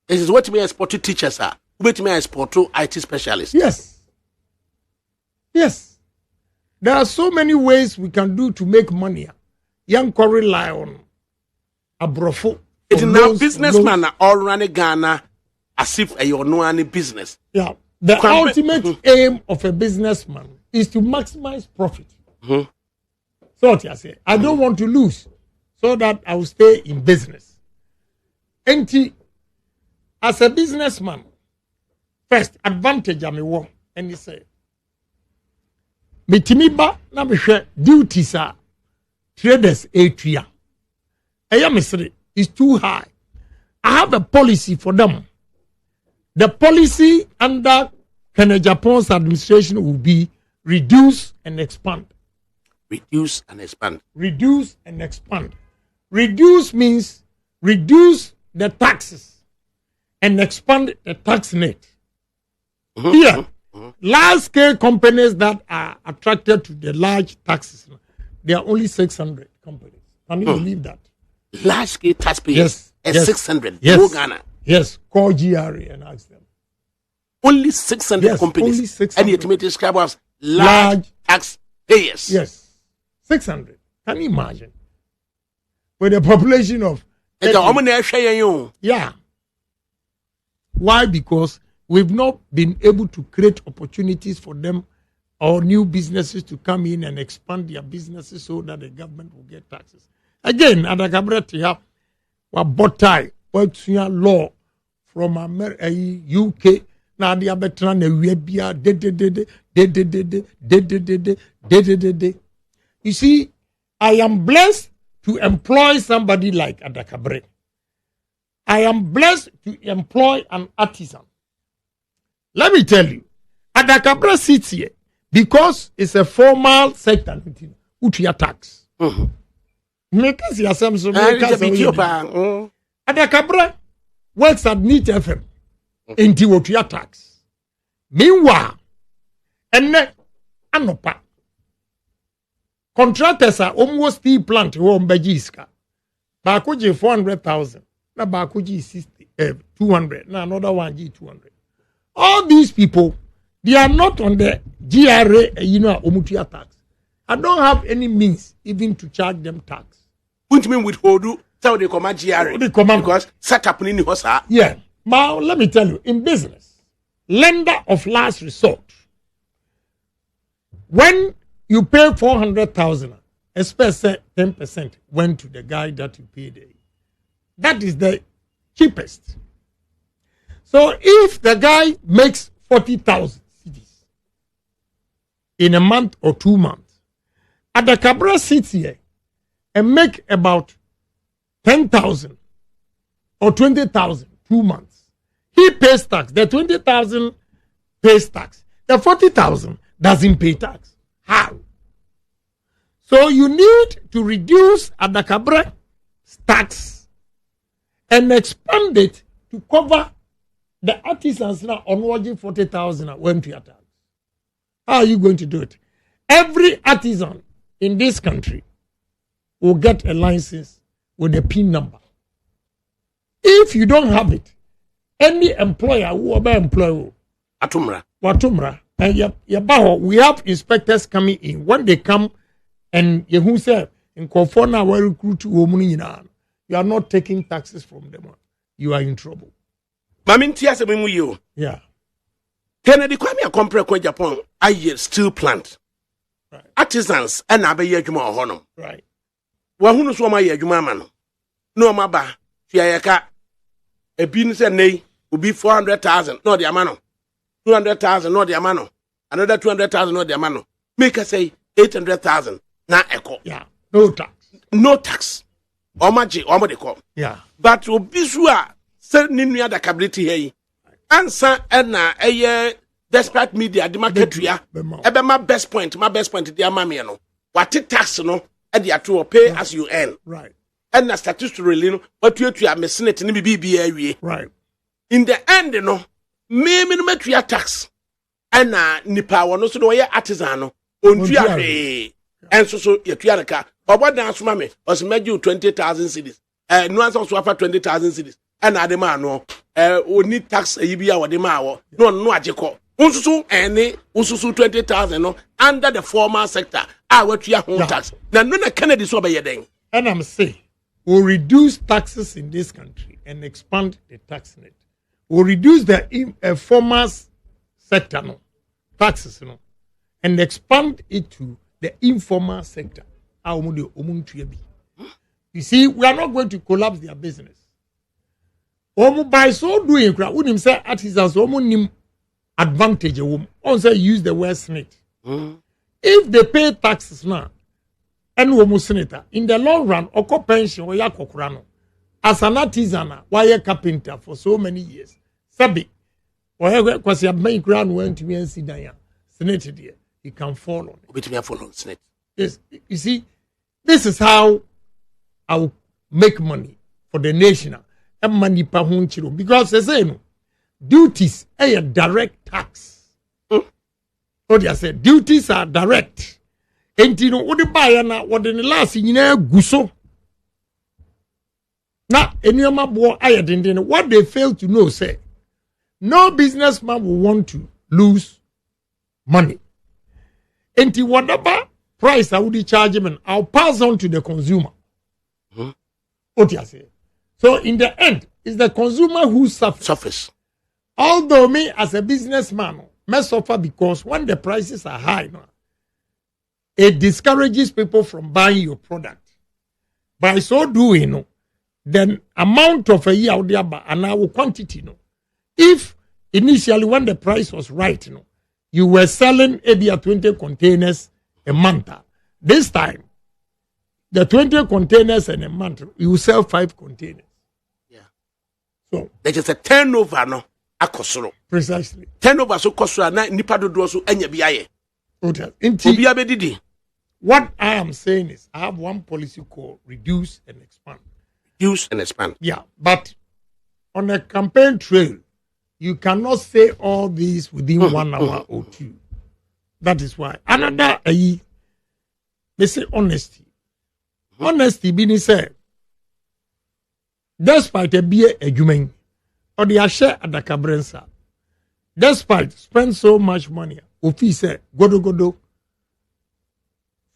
This is what we export to teachers are. What we export to IT specialists. Yes. Yes. There are so many ways we can do to make money. Young Corey Lion, Abrofo. It's now businessmen are all running Ghana as if you know any business. Yeah. The ultimate aim of a businessman is to maximize profit. So what I say, I don't want to lose so that I will stay in business. And as a businessman, first advantage I may want, and he say, Mitimiba na me duties are traders atria. Is too high. I have a policy for them. The policy under Agyapong's administration will be reduce and expand. Reduce and expand. Reduce and expand. Reduce means reduce the taxes and expand the tax net. Here, large-scale companies that are attracted to the large taxes, there are only 600 companies. Can you believe that? Large-scale taxpayers, yes. 600. Yes. No Ghana. Yes, call GRA and ask them. Only 600 companies. Only 600. And the ultimate describe as large taxpayers. Yes, 600. Can you imagine? With a population of... Yeah. Why? Because we've not been able to create opportunities for them or new businesses to come in and expand their businesses so that the government will get taxes. Again, at the cabinet, you have what botai, what law from America, UK. na ade abetra na wi bia de. You see, I am blessed to employ somebody like Adakabre. I am blessed to employ an artisan. Let me tell you, Adakabre sits here because it's a formal sector. Utia tax. Make us your some Adakabre works at Neat FM. Inti Utia tax. Meanwhile, and anopa. Contractors are almost steel plant home Bajiska. Bakuji 400,000. Na Bakuji 200. Na another one G200. All these people, they are not on the GRA, Omutia tax. I don't have any means even to charge them tax. What mean withhold? Tell they command GRA. They command because set up in the yeah. Now let me tell you, in business, lender of last resort. When you pay 400,000, especially 10% went to the guy that you paid. That is the cheapest. So if the guy makes 40,000 cedis in a month or 2 months, Adakabre sits here and make about 10,000 or 20,000 2 months. He pays tax. The 20,000 pays tax. The 40,000 doesn't pay tax. How? So you need to reduce Adakabre tax and expand it to cover the artisans now on 40,000 went to your tax. How are you going to do it? Every artisan in this country will get a license with a PIN number. If you don't have it, any employer who will employ Watumra, and we have inspectors coming in. When they come and you say in Kofona we recruit you are not taking taxes from them. You are in trouble. Yeah. Kennedy Kwame Akompre kwa Japan aye steel plant. Right. Artisans and abaye adwuma ohono. Right. Wa hunu so ma ye adwuma ma no. No ma ba fiayeka ebi ni se nei obi 400,000 no de amano. 200,000 no de amano. Another 200,000 no de amano. Make us say 800,000 na eko. Yeah. No tax. No tax. Omaji omode ko. Yeah. But obi so a se ni nua da capability here. Ansa na despite media the market ebe my best point the amame no what tax no e dey to pay as you earn right and na statutory no what you am senate ni bibi awie right in the end no me no matua tax and na nipa wono so no ye artisan no ontua hwe enso so yetua nka obodan so ma me os meju 20,000 cedis no answer so afa 20,000 cedis and adema no oni tax eyibi a wode ma wo no ageko unsusu ene unsusu 20,000 no under the formal sector watua home tax na no na Kennedy so be den and I'm saying we'll reduce taxes in this country and expand the tax net. We'll reduce the formal sector no taxes no and expand it to the informal sector. You see, we are not going to collapse their business. By so doing, we him say artisans nim advantage. Also use the word snake. If they pay taxes now, and senator in the long run, oko pension or yakokurano as an artisan, why a carpenter for so many years. Sabi, or because your main ground went to me and see Diane, senator dear, he can fall on it. Yes, you see, this is how I will make money for the nation. And money per hunchiro because they say no duties a direct tax. What I said, duties are direct. And you know what the buyer now what in the last year guso. Now any boy I didn't what they fail to know say no businessman will want to lose money. And whatever price I would charge him, I'll pass on to the consumer. What I say. So in the end, it's the consumer who suffers. Although me as a businessman may suffer because when the prices are high, it discourages people from buying your product. By so doing, then amount of a year out there and our quantity. If initially when the price was right, you were selling maybe 20 containers a month. This time, the 20 containers in a month, you sell 5 containers. Yeah. So there is a turnover, no? Akosoro. Precisely. Turnover so kosoro na nipa dodo so enya biaye. Obi abedidi. What I am saying is, I have one policy called reduce and expand. Reduce and expand. Yeah, but on a campaign trail, you cannot say all these within 1 hour or 2. That is why. Another, they say honesty. Honesty being said, despite a beer a human, or the share at the cabrensa, despite spend so much money, Ofi said, godo.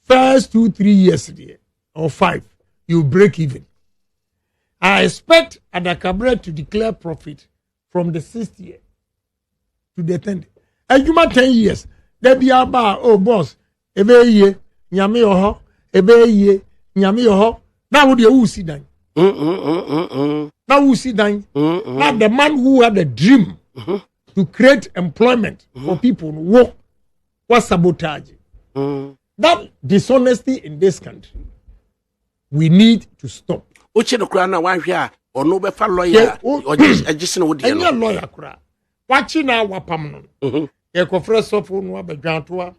First 2-3 years or 5, you break even. I expect Adakabre to declare profit from the 6th year to the 10th. And you might 10 years. There be about, oh boss, ebe ye, nyame oho, ebe ye, nyame oho. Now would you see that? Now who see that? Now the man who had a dream to create employment for people work was sabotage. That dishonesty in this country, we need to stop. Uche no kura na wanhwe or no be fa lawyer or just no dey no. Lawyer kura. Watching na wapam no. Ye kofre sofo no abedwantoa.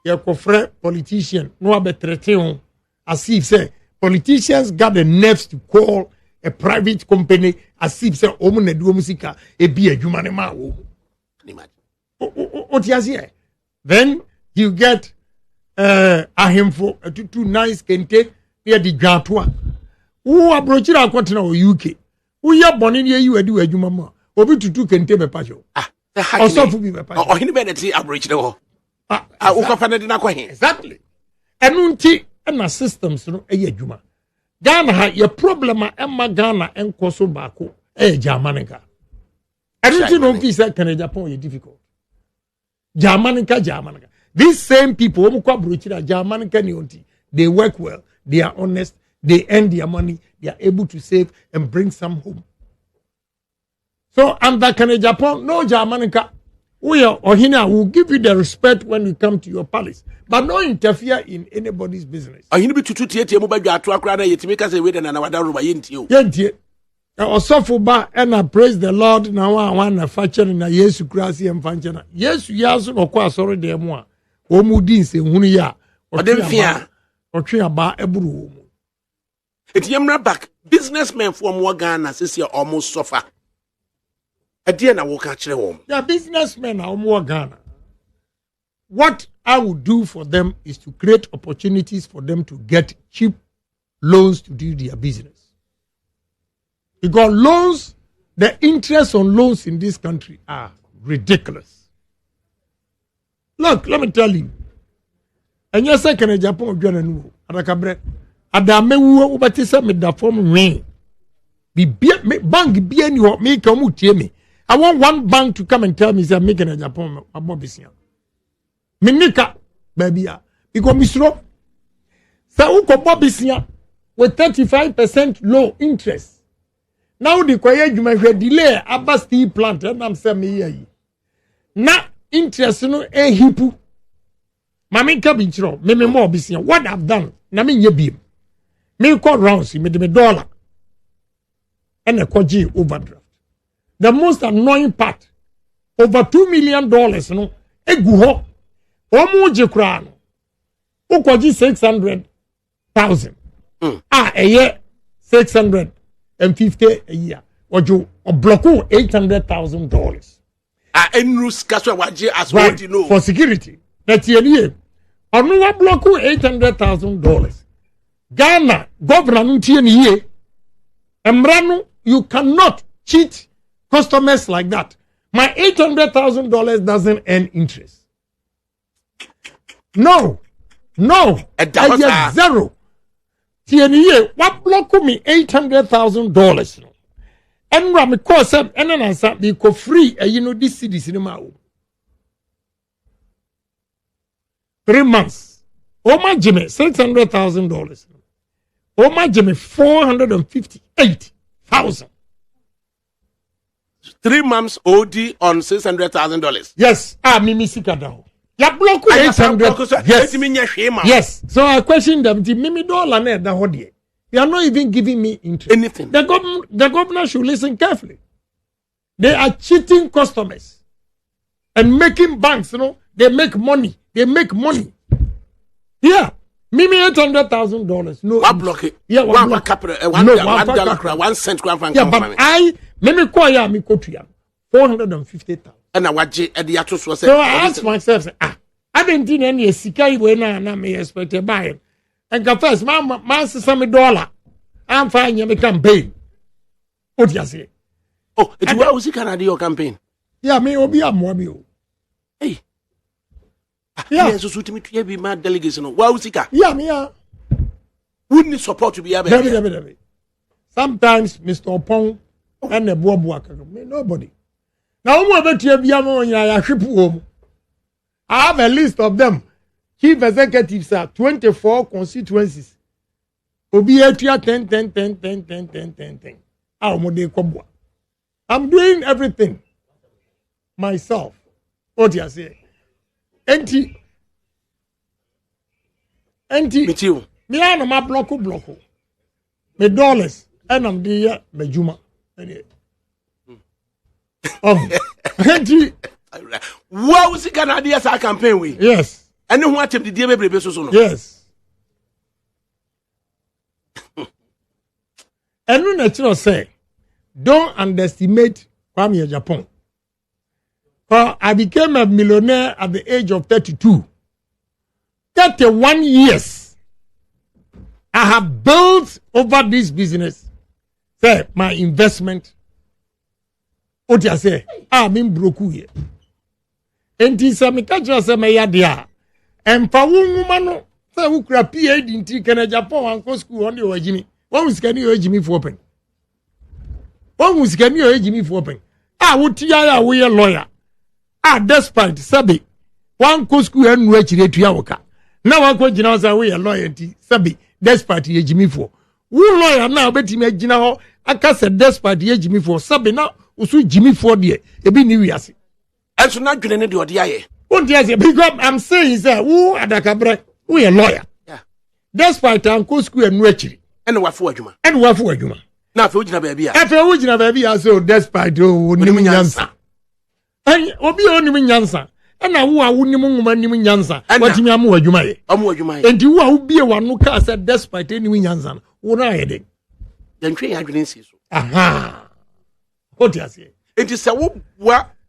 Ye kofre politician no abetrete as if say politicians got the nerves to call a private company as if say omo na duo musika e bi adwuma ne ma wo. Imagine. Then you get ahemfo too nice kente near the dwantoa. Who approach our continent UK? We are born in here, you do a jumama. Obi to kente be pacho. Also, be pacho. Or he better see approach the wall. Exactly. And unti and my systems, no, a juma. Ghana ha your problem, Emma Ghana and Koso Bako, Jamanica. I don't know if he said Agyapong is difficult. Jamanica. These same people, they work well, they are honest, they earn their money, they are able to save and bring some home. So, under Agyapong, no Jamanica, we are Ohina will give you the respect when you come to your palace, but not interfere in anybody's business. Ohina be tutu tie mobile atu akra na yetime ka say we na na wada roba yenti o. Yenti. Osofo ba and I praise the Lord na one na fache na Yesu Christ em fache na. Yesu yaso no kwa soro de mu a. Omudi nse hunu ya. Odemfia. Otwe aba eburu omu. Eti yemra back businessmen from Ghana say almost suffer. Adie na wo ka kire wo. Yeah, businessmen are more Ghana. What I would do for them is to create opportunities for them to get cheap loans to do their business. Because loans, the interest on loans in this country are ridiculous. Look, let me tell you. And yes, I can Agyapong of Ghana nu. Adakabre. Adame wo ubatisa me da form me. Bank bi any ho me come tie me. I want one bank to come and tell me say make an Agyapong abobisia. Me nika baby ya. Because misro. Sa uko bobisia with 35% low interest. Now the quiet you might delay a steel plant and I'm saying me. Na interest no a hipu. Mami kabinchro, me more bisia. What I've done, na me ye bim. Me call rounds, me de $1 and a koji overdraft. The most annoying part, over $2 million, no, e guho. Omu jekran. Ukoji 600,000. A year 650 a year. Ojo bloku $800,000. Enrus kaswa waje as what you know. For security. That's year. Onu wa bloku $800,000. Ghana governor ntie ni ye. Emranu, you cannot cheat customers like that. My $800,000 doesn't earn interest. No. I get zero. TNE, what block me $800,000? And Rami course up and then answer be free this city cinema. 3 months. Oh my Jimmy, $600,000. Oh my Jimmy, $458,000. 3 months OD on $600,000. Yes. Mimi Sikadao. Ya block 800. Yes. Yes. So I question them. The Mimi dollar net the hodie. They are not even giving me interest. Anything. The governor should listen carefully. They are cheating customers and making banks, they make money. They make money. Yeah. Mimi $800,000. No. One block it. Yeah, one capital. $1 cent. Yeah, but Mimi Koya, mi Kotuya. 450,000. And I watch it at the actual source. So I asked myself, I didn't think any Sikai when I may expect to buy it. And first, my some $1. I'm fine, you campaign. What you say? Oh, it's where was he can do your campaign? Yeah, me will be a mobile. Hey. Yeah, so suit me to be my delegation. Why was he? Yeah, me. Wouldn't it support to be a baby? Sometimes Mr. Opong and the Bob Walker, nobody. Now, I'm going to be a ship home. I have a list of them. Chief executives are 24 constituencies. Obiatia 10. I'm doing everything myself. What you say? Enti. Me too. Me ana ma block. Me dollars. And I'm there, me juma. Enti. What was he can do as a campaign with? Yes. And who want to be the baby so. Yes. And no natural say, don't underestimate Kwame Agyapong. I became a millionaire at the age of 32. 31 years. I have built over this business. Say, my investment. What you say? I'm in broke here. And this is me catch us me yadia. And for woman, say who crap PhD in Agyapong and go school on the Ojimi. One was can you Ojimi for open? One was can you Ojimi for open? Would tia we a lawyer. Despite Sabi, one go school and reach to Yawoka. Now I go Jina we a lawyer, Sabi, despite ye Jimmy for. Who lawyer now bet him a Jina, I cast a despite ye Jimmy for Sabi now, who Jimmy for dear, a be new years. And so not going to do the What yes, because I'm saying is that who at the cabaret, we a lawyer. Yeah. Despite Uncle School and Retchery. And what for you? And what for you? Now, for you, baby. After original baby, I so despite Niminyansa. And Obi only Yansa. And I wouldn't Niminyansa. And what you are you may. And you will be one who cast at despite any Yansan. What I had it. Then train I didn't see so. Aha. What you say? It is a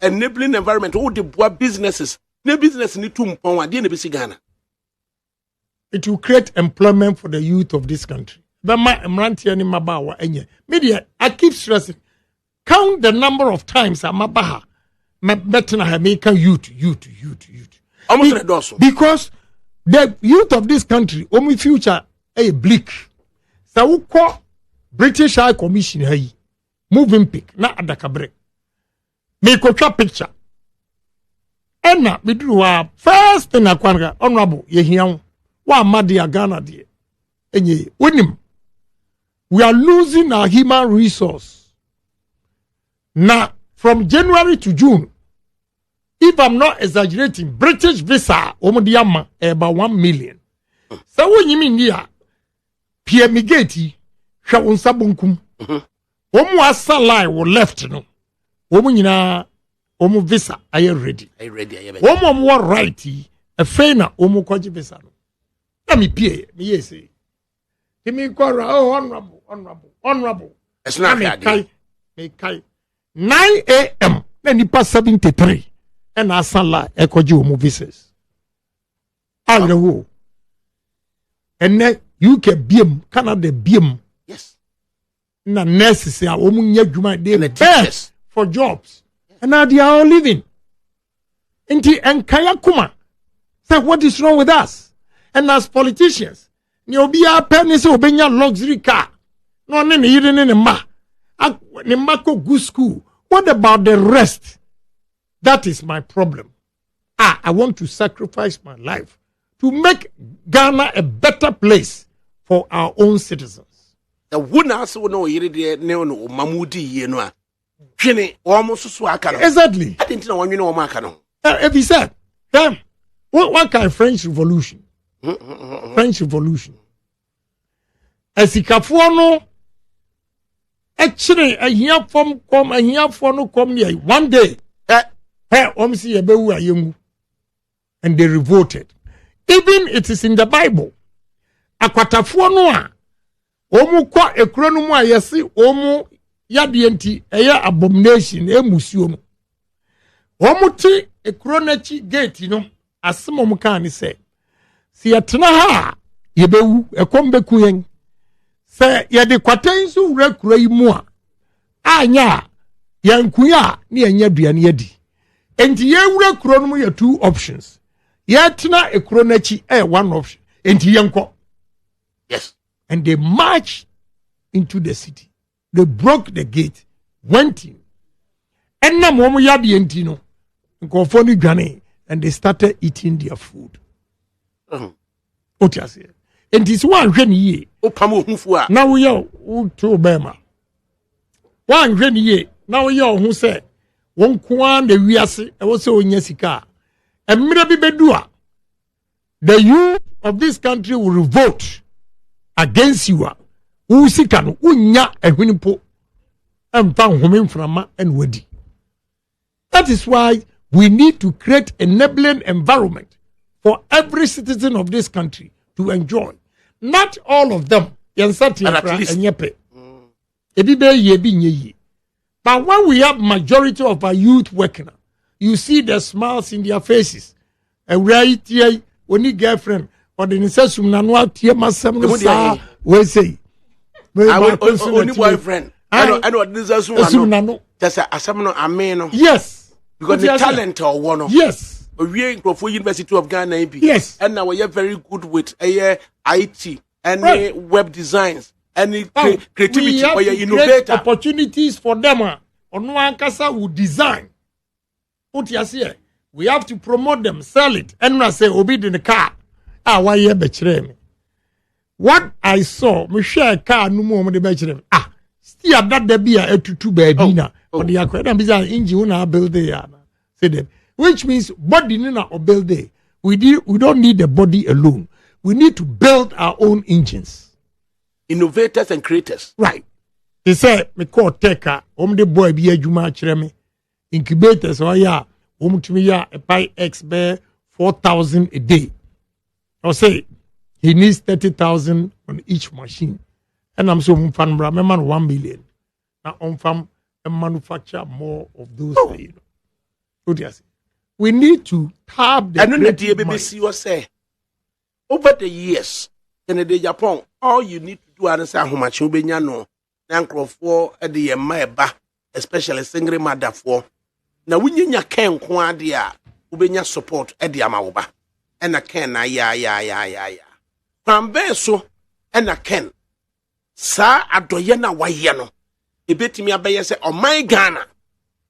enabling environment. All the businesses. No business need to Ghana. It will create employment for the youth of this country. But media, I keep stressing. Count the number of times I'm a American youth. Almost a dozen. Because the youth of this country, only future a bleak. So we call British High Commission here, moving pick, not at the cabaret. Make a picture. And now we do our first thing. Honorable, you wa Madia Ghana dear. Enye, winim. We are losing our human resource. Now, from January to June, if I'm not exaggerating, British visa, omodiama, about 1 million. So when you mean here, Pierre Migeti, Shawun Sabunkum, Omu Asalai were left, no. Omu yina, Omu visa, are you ready? Omu more righty, a faina, Omu Koji visa. Let me pay me, yes. Give me honorable. It's not me 9 a.m. Then you pass 73. And I sound like Ekoji movies. I know. And then you can beam, Canada beam. Yes. Na nurses are they best for jobs. And now they are all living. And Kaya Kuma. So what is wrong with us? And as politicians, you'll be a penny so be your luxury car. No, no, you didn't ma. Ni mako good school. What about the rest? That is my problem. I want to sacrifice my life to make Ghana a better place for our own citizens. The one also know you no mamudi Jenny, almost so I can. Exactly. I didn't know when you know Macano. If he said, what kind of French Revolution? French Revolution. As he cafuano, actually, I hear from come, I hear for no come near one day. See a young, and they revolted. Even it is in the Bible. Akwatafuano, omu kwa ekronumu yesi omu yadienti eya abomination emusuomu. Omu ti ekronechi gate no asimo mukani se. Si yatena ha yebewu ekombe kuyen. Se yade kwatensu rekura imua. Anya yankuya ni enyeduani yedi. Enti yewure kronumu ya two options. Yatena ekronechi one option. Enti yanko. Yes. And they marched into the city. They broke the gate, went in. And now momu yadi entino. Nkofoni gane. And they started eating their food. What you say? And this one ye. Now we are to Obama. One ye. Now we are who say one kwan the wiase also in Yesika. And maybe bedua. The youth of this country will revolt against you. Usikano unya ehwinipo emfa homen frama and wedi. That is why we need to create enabling environment for every citizen of this country to enjoy. Not all of them. But when we have majority of our youth working, you see the smiles in their faces. And right here, when you girlfriend, or the necessary nanwa tie masem sa we say. Only boyfriend. I know this is one. Just asam no amen. Yes. Because the talent or one. Yes. We are in University of Ghana. Yes. And now we are very good with IT and web designs and creativity or innovator. Opportunities for them. On one kasa will design. Put your say. We have to promote them, sell it, and I say obey in the car. Why you betray me? What I saw, me share car no more the betray. Still that there be a two baby na. But the aquarium is an engine na build there. Say them. Which means body na or build there. We don't need the body alone. We need to build our own engines. Innovators and creators. Right. They say me call teka. The boy be a juma me. Incubators or yeah. To a pi X bear 4,000 a day. I'll say he needs 30,000 on each machine. And I'm so fan man 1 million. Now on farm and manufacture more of those. What do you say? We need to tap the. I know the BBC was say over the years in the Agyapong, all you need to do is how much you be no. Nank for the Yamaba, especially single mother for. Na wunya ken kwa dia ubenya support e dia mawoba e na ken na ya kwambe so e na ken sa adoye na waye no ebetimi abeye se oman Ghana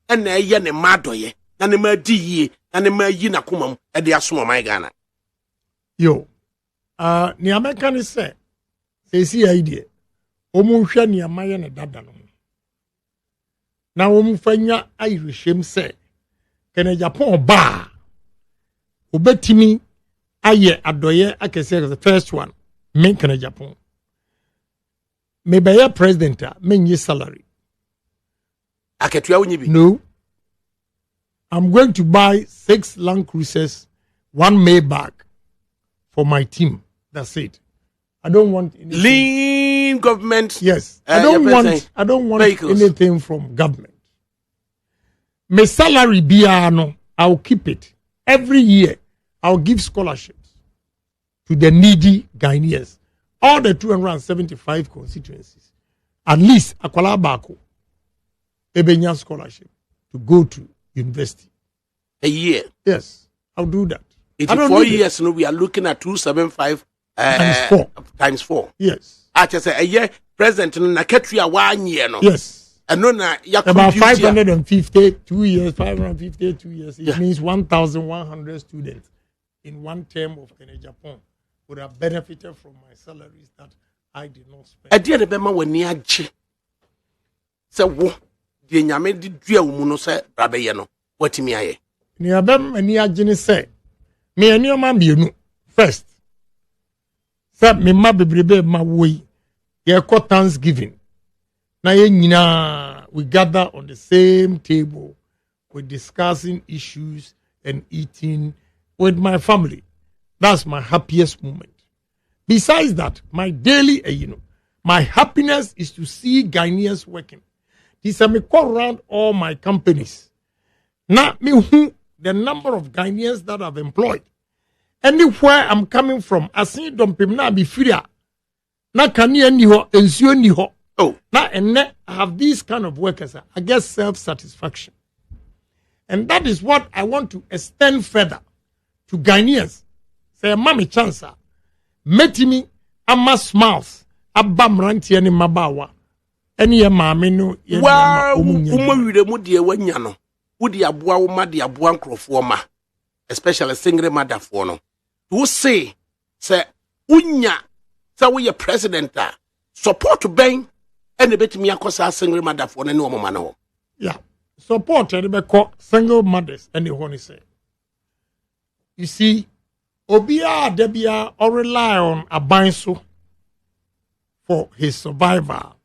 e na eye ne madoye na ne ma di yie na ne ma yi na komam e dia so oman Ghana yo ni America ni se si idea omu hwa ni amaye ne dada no na womfanya ayirehwem se kene Japan ba obetimi aye adoye akese the first one men kene Japan me be president menye salary aketua wonyi bi no I'm going to buy 6 Land Cruisers, 1 Maybach for my team. That's it. I don't want anything. Lean government. Yes. I don't want vehicles. Anything from government. My salary biano, I'll keep it. Every year, I'll give scholarships to the needy Ghanaians. All the 275 constituencies. At least Akwala Bako, Ebenya scholarship to go to university. A year? Yes, I'll do that. In 4 years, we are looking at 275 times 4. Yes. I just say a year present in Naketria 1 year. No? Yes. And no, about 550, 2 years, 552 years. It means 1,100 students in one term of Agyapong would have benefited from my salaries that I did not spend. I did remember when you had so de nyame di dua wo mu no se brabeye no watimi aye ni abem ani agene say me ani o ma bienu first say me ma bebrebe ma woyi ye ko Thanksgiving na ye nyina we gather on the same table we're discussing issues and eating with my family. That's my happiest moment. Besides that, my daily, my happiness is to see Ghanaians working. This me call around all my companies. Now, me the number of Ghanaians that I've employed. Anywhere I'm coming from, I see them people na be free. Na kani ni ho, ensure ni ho. Oh, now and I have these kind of workers. I get self-satisfaction. And that is what I want to extend further to Ghanaians. Say, mommy chance, metimi, ama smiles, abam ranti ani mabawa. Any mama no, wa umawire mu de wanya no. Udi abua uma de abua nkrofo ma. Especially single mother for no. Who say unya say we president support ben and betimi akosa single mother for no mama no. Yeah. Support and single mothers and the honey say. You see, Obia Debia or rely on a banso for his survival.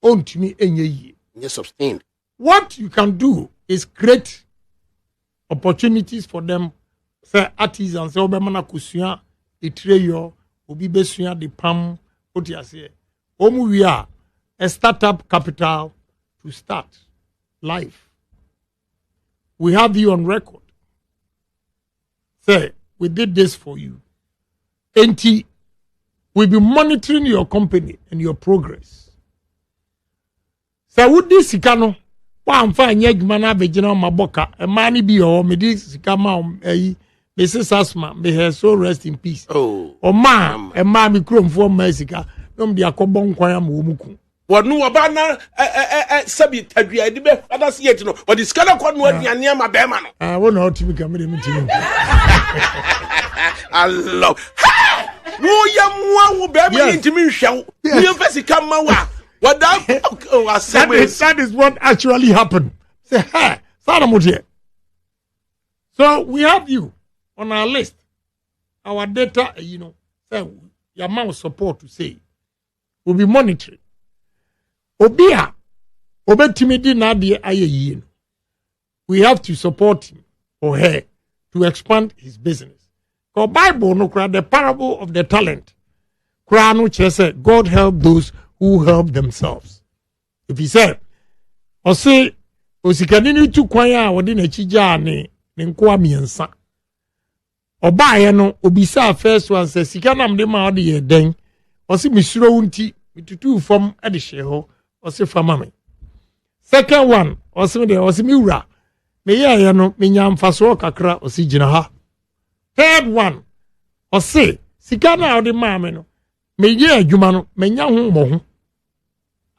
On to me any year. Yes, sustained. What you can do is create opportunities for them. Say artisans, say Obamana Kusia, Itreyo, Obi Besuya, the Pam, what you say. We are a startup capital to start life. We have you on record. Say, we did this for you. And we'll be monitoring your company and your progress. Say, would this sikano? One fine yegmana vegina maboka, a money be or me this sikama, Mrs. Asma, may her soul rest in peace. Oh, or ma, a mammy chrome for Mexica, no, the Akobon Kwayam Wumuku. What no abana sabi tadua de be others yet no or the scala kon no aduane ma be ma no I want not to become a meeting. Allah no yamwa wo be me intimi hwew you first come ma wa what that is what actually happened. Say hey Sadamutie. So we have you on our list. Our data, say your amount of support to say we'll be monitoring. Obia, obetimidi na de aye. We have to support him or her to expand his business. Because Bible no cry the parable of the talent. Cry no chese God help those who help themselves. If he said, or say, osikadini tu kwanya wodi na chija ne nko amiensa. Oba ye no obisa first one say sika nam de ma odi ye den. Osi misuro unti mitutu fam ade hye Osi famame. Second one, osi miura. Me ye no me nya mfaso kakra osi gina ha. Third one, osi sika na odi maame no. Me ye adwuma no me nya ho mo ho.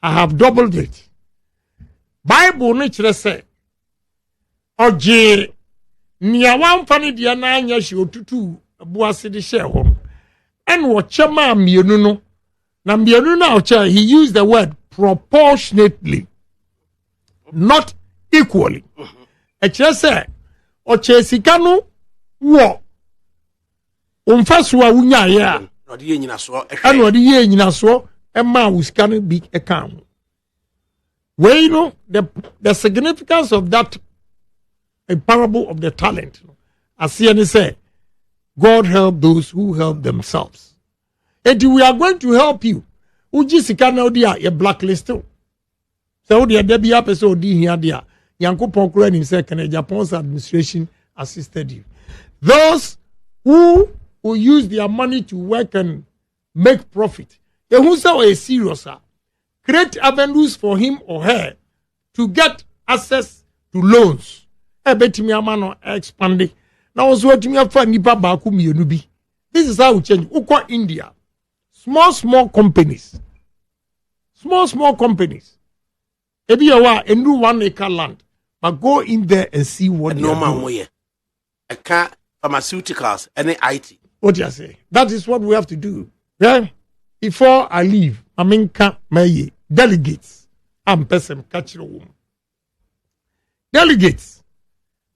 I have doubled it. Bible no kire say oje nia wamfa ne dia na anya hye otutu buase de hye ho. En wo chema mienu no. Na mienu na ocha he used the word proportionately, not equally. Eche say oche sika no wo umfaso a wunya ye a no de nyina so eno de ye nyina so e ma usika no big account. We know the significance of that a parable of the talent. As he say, God help those who help themselves. And we are going to help you. Uji sika na odi a ye blacklist. So odi there be episode di here there. Yankopon kura nim say Agyapong's administration assisted you. Those who use their money to work and make profit. They who say serious create avenues for him or her to get access to loans. Betimi amano expanding. Now also betimi afa nipa ba ku mienu bi. This is how we change. Ukwa India. Small companies. Small companies. Ebi yawa enu 1 acre land. But go in there and see what they are doing. Eka pharmaceuticals and IT. What you say? That is what we have to do. Yeah. Before I leave, I mean, my delegates, I'm person catch the woman. delegates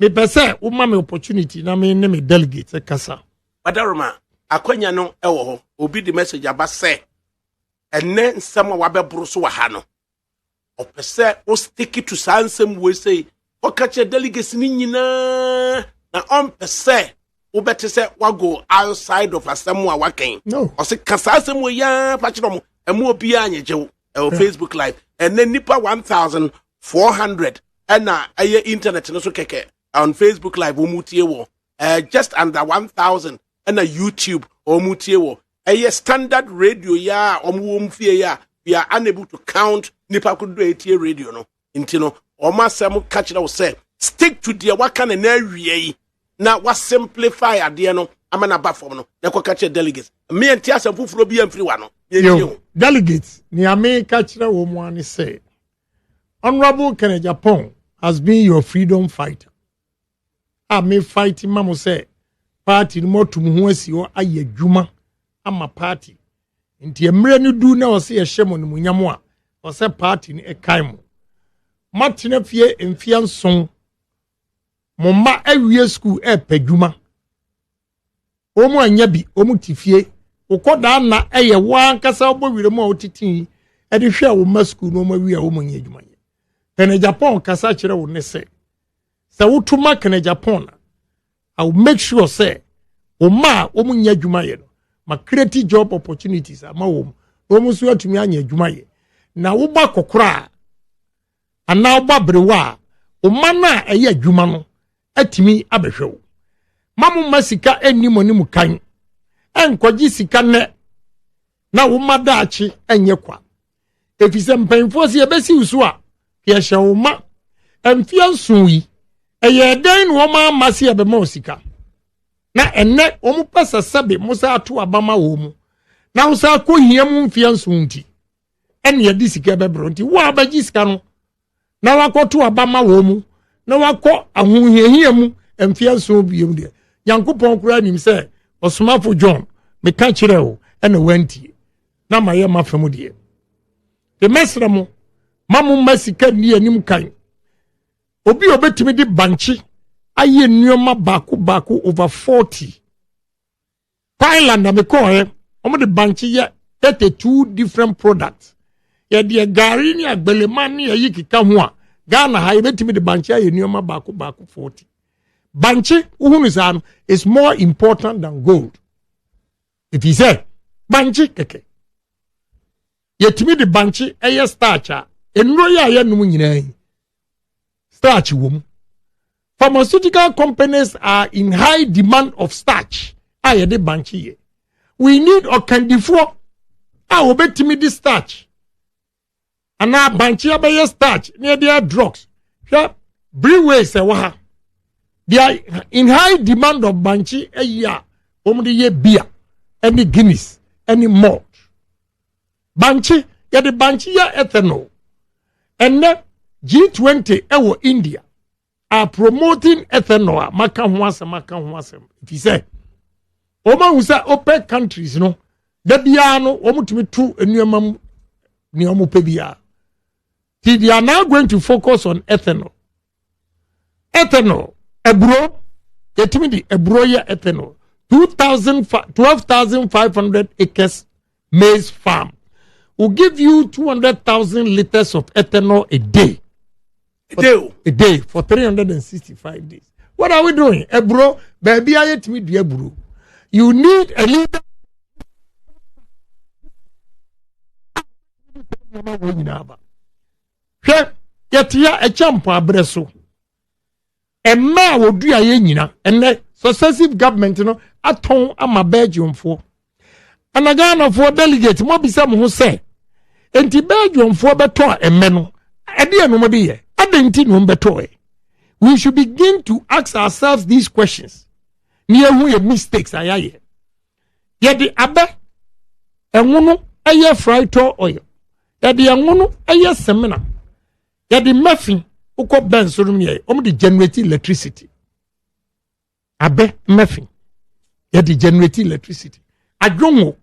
me pese wo ma me opportunity na me ne me delegates kasa badaroma akwanya no ewo ho obi di message aba say enne nsem wa bebro so wa ha no opese o stick to sansem we say o kache delegates ni nyina na on pese wo bete say wa go outside of asem wa waken no o se kasa asem we ya pa chiro mo emu obi anyeje Facebook live and then nipa 1400 and aye internet no so keke on Facebook live wo mutie wo just under 1000 and YouTube o mutie wo aye standard radio ya omo mfie ya we are unable to count nipa kudo etie radio no intino o masem catch na wo say stick to the waka na awie na wa simplify ade no amana ba form no na ko catch delegates me enti asem fufuro bi amfiri wa no yo delegates ni ame catch na wo mu ani say Honorable Agyapong has been your freedom fighter. I may fight him, Mamma say, party more to Musi or Aye Juma, I'm a party. Inti Emrenu do now see a shemon Munyamwa, or say party in a kaimo. Martin Fie and Fian song. Moma every school pejuma. Omo anyabi, omutifie, okoda na eye wan kasa obo wiremo otiti, e de hwe a wo masku no ma wi a wo manye adwuma. Agyapong kasa kire wo ne se wotuma Agyapong I will make sure say o ma o munya adwuma ye no ma create job opportunities ama wo mo so atumi anya adwuma ye na wo ba kokora ana wo ba brewa o ma na eye adwuma no atimi abehwe wo mamu masika enimo ni mukan enkogi sika ne na wo ma daachi enye kwa efise mpanfo se ebesi usu a yesha wo ma emfia nsuyi eye den wo ma mase ebe ma osika na enne wo mu pesa sebe musa ato abama wo mu na wo sa ko hia mu mfia nsunti enne ye di sika ebe bronti wo abaji sika no na wakoto abama wo mu na wako ahohiahia mu emfia nsun biem de yankopon kura nim se osomafo John me ka kire wo ene wantie na maye mafemu de the mesra mo mamu masika ni anim kan obi obetimi di banchi aye nneoma baako over 40 Thailand na me ko omo de banchi ye 32 different products ye de gari ni agbeleman ni ayi kika ho a Ghana ha obetimi di banchi aye nneoma baako 40 banchi uhunu san is more important than gold if you say banchi keke yetimi di banchi eye starch a enro ya num nyina starch wom pharmaceutical companies are in high demand of starch aye de banchi ye we need okandifo a obetimi di starch ana banchi abaye starch near their drugs breweries e wa they are in high demand of banchi eya omde ye beer any Guinness any malt banchi ya de banchi ya ethanol. And G20 ewo India are promoting ethanol maka huasem if you say Oma usa OPEC countries no da bia no omutumi tu enuamam ni omupe bia they are now going to focus on ethanol ebro yetimi di ebro ya ethanol 12,500 acres maize farm will give you 200,000 liters of ethanol a day. A day for 365 days. What are we doing? Ebro, baby, I hate me, dear bro. You need a leader. Yetia a champ abreso. A man will do a yenina, and the successive government, aton ama Belgium for. And a Ghana for delegates, mobi some who say. Enti Belgium for beto emeno ade no mode ye adenti no beto e we should begin to ask ourselves these questions near who mistakes ayaye ye de abe enwono aye frito oil ye de enwono aye semina ye de mafin ukọ bensorum ye om de generate electricity abe mafin ye de generate electricity adwonwo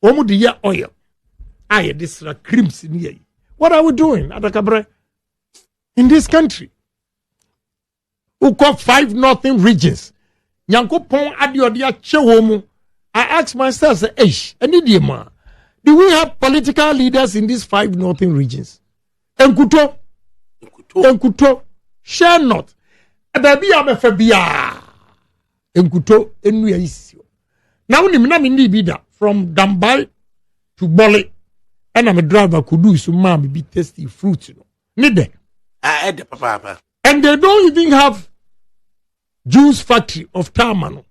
om de ye oil aye this creams in here. What are we doing, Adakabre? In this country? who call 5 northern regions. Nyankopon adiodia chewomu. I ask myself, say, Enidima, do we have political leaders in these 5 northern regions? Enkuto, share not. Baby, I'm a fabia. Enkuto, enu isio. Now, ni bida from Dambai to Bole, and I'm a driver could do some mommy be tasty fruits, Nide. I had the papa. And they don't even have juice factory of Tamano.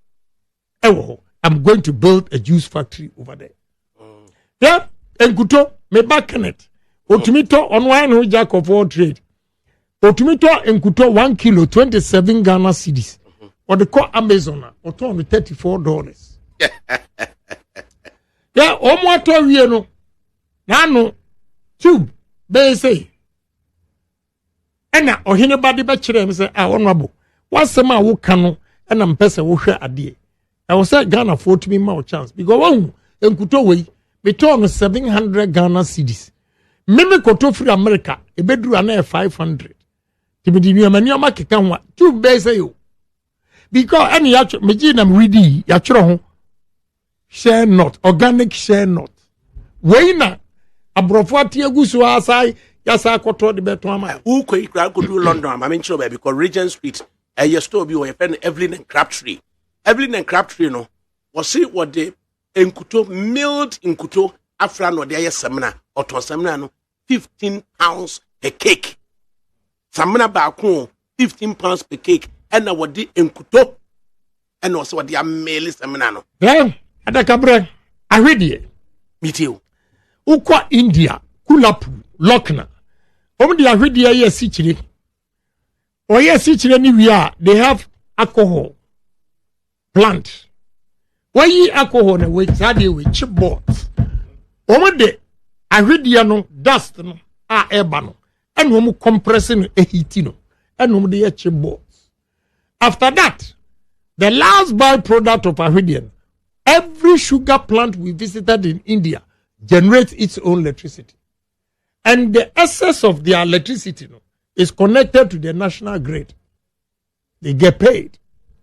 Oh, I'm going to build a juice factory over there. Yeah, Enkuto, me back in it. Otumito on wine who jack of all trade. Otumito Enkuto 1 kilo 27 Ghana cedis. Or the call Amazon or $34. Yeah, almost a year no. Nano tube they say. Ena ohinebadi be kire me say honorable. Wasem a wo kano ena mpese wo hwe ade. I was say Ghana for to me more chance because one Enkuto we turn 700 Ghana cedis. Meme koto free America e beduru na 500. Tibidi ni amani amakeka ho tube be say yo. Because any yacho meji na ready ya chiro ho share not organic share not we na abrofo ateagusu asai yasa koto de beto ama who could do London am in sure because Regent Street your store be your friend Evelyn and Crabtree no was see what the Enkuto milled Enkuto afra no there seminar or to seminar no 15 pounds per cake seminar ba ko 15 pounds per cake and now what the Enkuto and also what the mail seminar no yeah adakabre ahwedie mitio ukwa India kulapu lokna omdi ahwedie ye sichire oye sichire ni wia they have alcohol plant why alcohol na we sade we chipboard omde ahwedie no dust no a eba no and omu compressing a heat no and omde ye chipboard after that the last byproduct of ahwedie every sugar plant we visited in India generates its own electricity. And the excess of their electricity is connected to the national grid. They get paid.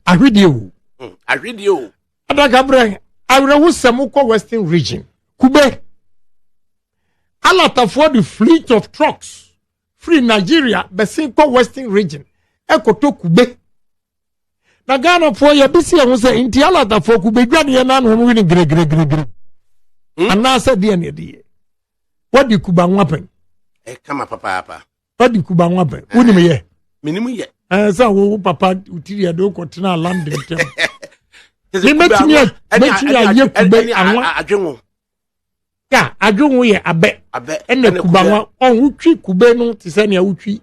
I read you. Adakabre, I will Samuko Western region. Kube. Alata for the fleet of trucks. Free Nigeria, Besinko Western region. Ekoto Kube. Na Ghana for your busy and say in Tialata for Kubegani and non winning gre. And now said the end. What do Kuban weapon? Come up, papa. What do Kuban weapon? Wouldn't me? Minimum yet. As I will papa Utiria do continue London. They met me a yeah, I don't wear a bet, and the Kuban on Uchi Kubeno, Tisania Uchi,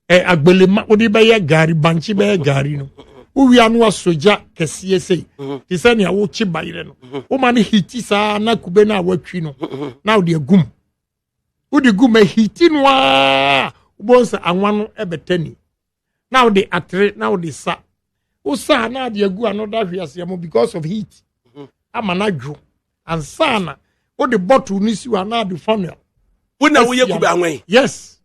a Belema, Odibaya Gari, Banchi Bear Garino. We are no soja KCSA. Tisania Uchi Bayreno. Omani hitisa na Kubena Wachino. Now the gum. Udi gume hitinwa ubonsa anwano ebeteni. Now they atre, now they sa. Usa na the gu another hiasiamo because of heat. Amanaju. And sana. O the bottle nisi wa na the funnel. Wuna uye kube anwe? Yes.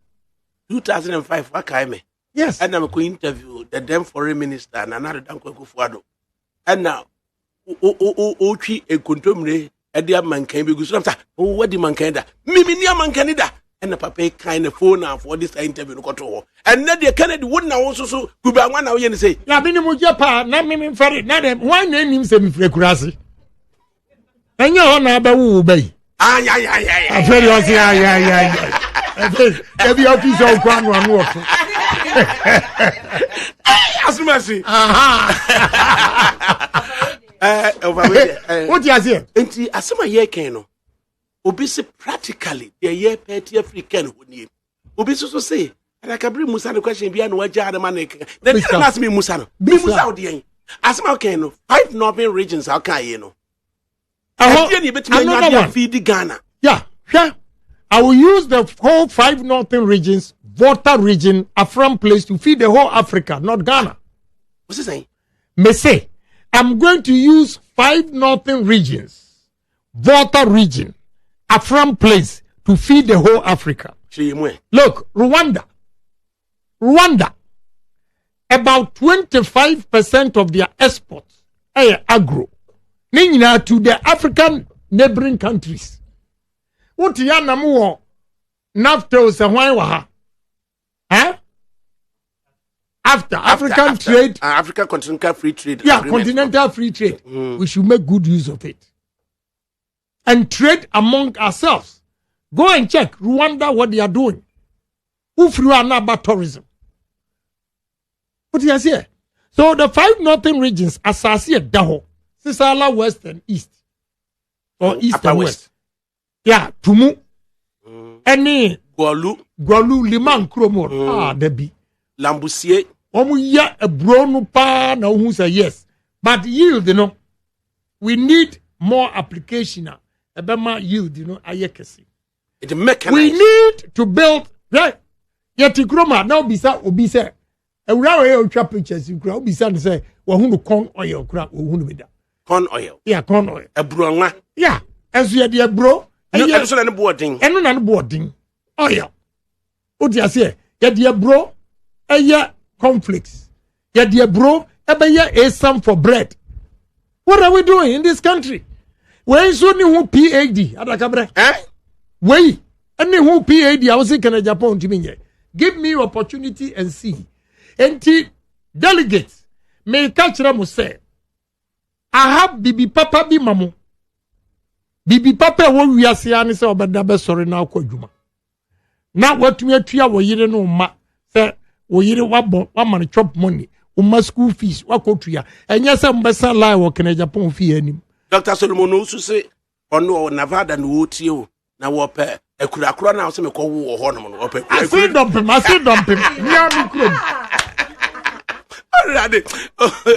2005 wakaime. Yes. And I'm going to interview the then foreign minister and another Danko Kufuado. And now, Ochi a contumely, a dear man can be good. Oh, what the man can da? Mimi near man can da. And the papa kind of phone now for this interview. And then the Kennedy wouldn't also so good by 1 hour and say, Labinimu Japa, not meaning for it, not one name him semi frequency. And your honor, Bawumia. I tell you, yeah. Every office of Kwan one as mercy. What you say? Enti asema ye ken no. Obi se practically the year petty African woni. Obi so say, I can bring Musa the question bia no waja the man. Then ask me Musa no. Be Musa odi. Asema ken no. 5 northern regions how can you know? Another one. Feed Ghana. Yeah, sure. I will use the whole 5 northern regions, Volta region, Afram place to feed the whole Africa, not Ghana. What's he saying? Me say, I'm going to use 5 northern regions, Volta region, Afram place to feed the whole Africa. Look, Rwanda. about 25% of their exports agro. To the African neighboring countries. What ya namu NAFTA was a why after African trade, African continental free trade. Yeah, continental free trade. We should make good use of it and trade among ourselves. Go and check Rwanda what they are doing. Who flew about tourism? What do you say? So the 5 northern regions, Asasi Daho, Sisala West and East, or East Upper and West. Yeah, Tumu, any Gualu, Liman Kromo, Debbie. Lambusier. Ya a brown pa na who say yes. But yield, we need more application. Abema yield, ayekesi. It's mechanized. We need to build, right? Yeti Kroma, now Bisa. And we are trap pictures in crowd, Bisa say, Wahunu corn oil, crap, Wahunu. Corn oil. Yeah, corn oil. A broma. Yeah, as you are dear bro. And you also boarding. And non boarding. Oil. What do you say? Yeah, dear bro. Conflicts. Yeah, dear bro, a sum for bread. What are we doing in this country? Where is only who PhD? Wait, any who PhD? I was thinking Agyapong to me. Give me opportunity and see. And delegates may catch them say, I have Bibi Papa Bi Mamu. Bibi Papa won't we are saying so, but the best sorry now, Kojuma. Now what me a tria were you know, ma say. Oyire wabon chop money uma school fees wakotria enya se mbesa lie wo kena Japan fee anim. Dr. Solomon also say ono Nevada no tie o na wo pe akurakura na so me ko wo ho no wo pe I see dump him near me krom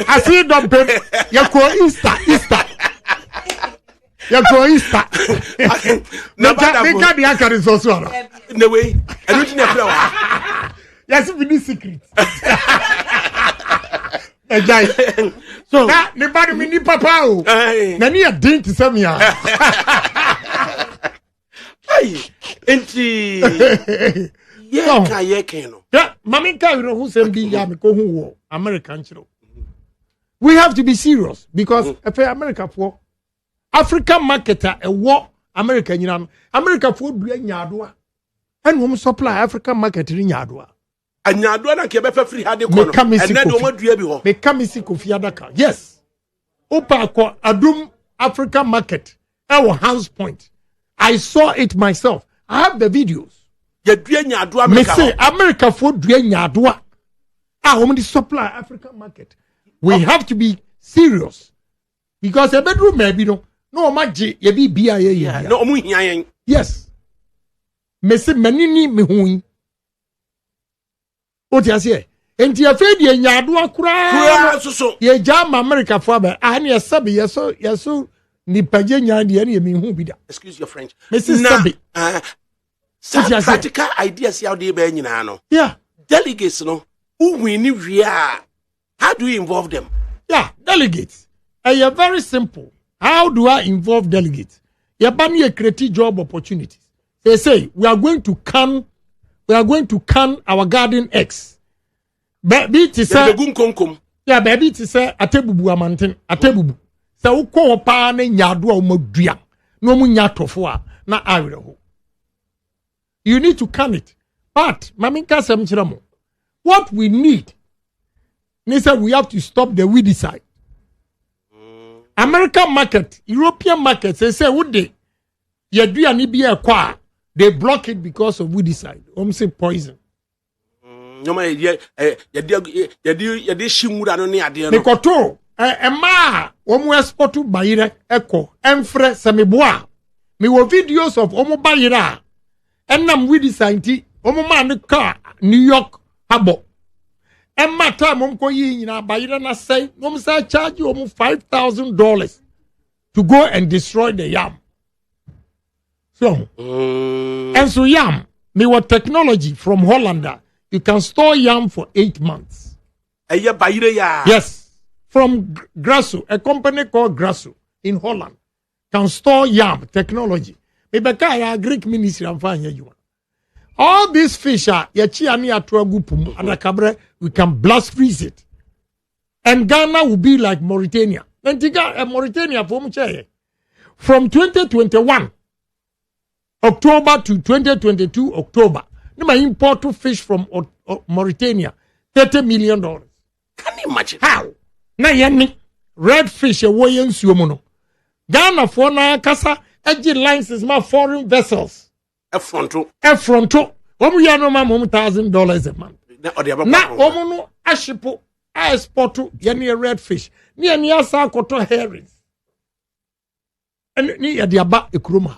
I see dump him ya ko Easter Nevada me can ya carry so so no way I don't know flower. Yes, we need secrets. So, the body mini papa. Nani a ding to some ya. Hey, enti. Yeah, Mamika, who send be Yamiko, American children. We have to be serious because if America for African marketer a war American, America for doing Yadua and home supply African market in Yadua. Anyadua na kebe free hade kono ene de omadua bi ho me kamisi Kofi Adaka. Yes, opa ko adum African market our house point. I saw it myself. I have the videos. Ya dua nyadua America. Me say America for dua nyadua home the supply African market. We have to be serious because a bedroom maybe no maji ye bi bia ye no omu hia yen. Yes, me say manini me hu. What you say? Enti afedi enyado akura so ye jama America for ba ani asabe yeso ni page nyade ne me hu bi da. Excuse your French. Mrs. Sabi. Practical ideas how dey be nyina no. Yeah. Delegates no who win we are. How do you involve them? Yeah, delegates. You're very simple. How do I involve delegates? You ban create job opportunities. They say we are going to can our garden eggs. Baby to say yeah, baby to say atebubu amanten atebubu. So uko pa ne nyado a umodua. No mu nyatofo a na awereho. You need to can it. But maminka sem chiramo. What we need Nisa, we have to stop the weedicide. American market, European market, they say would they? You do an EBA qua. They block it because of weedicide. Say poison. No man, you shimura no near dear. Nekoto, ma, export to Bayre, Echo, Enfre, Samiboa. Me were videos of Omo Bayra. And I'm weedicide, Omo man car, New York, Habo. And my time, Bayra na say, say charge you almost $5,000 to go and destroy the yam. So, and so yam, me what technology from Hollander, you can store yam for 8 months. Yes, from Grasso, a company called Grasso in Holland, can store yam technology. Maybe a Greek ministry, I'm fine you. All these fish are yachi ani atuagu pum and akabre we can blast freeze it. And Ghana will be like Mauritania. Mauritania from 2021 October to 2022 October. They might import fish from Mauritania, $30 million. Can you imagine? How? Na yani red fish away in Suomono. Ghana for na kasa edge lines is my foreign vessels. Effronto. Omu ya no ma $1,000 a month. Na omu no ashipo export yani a red fish. Ni ani asa koto herrings. And ni yadi aba ekruma.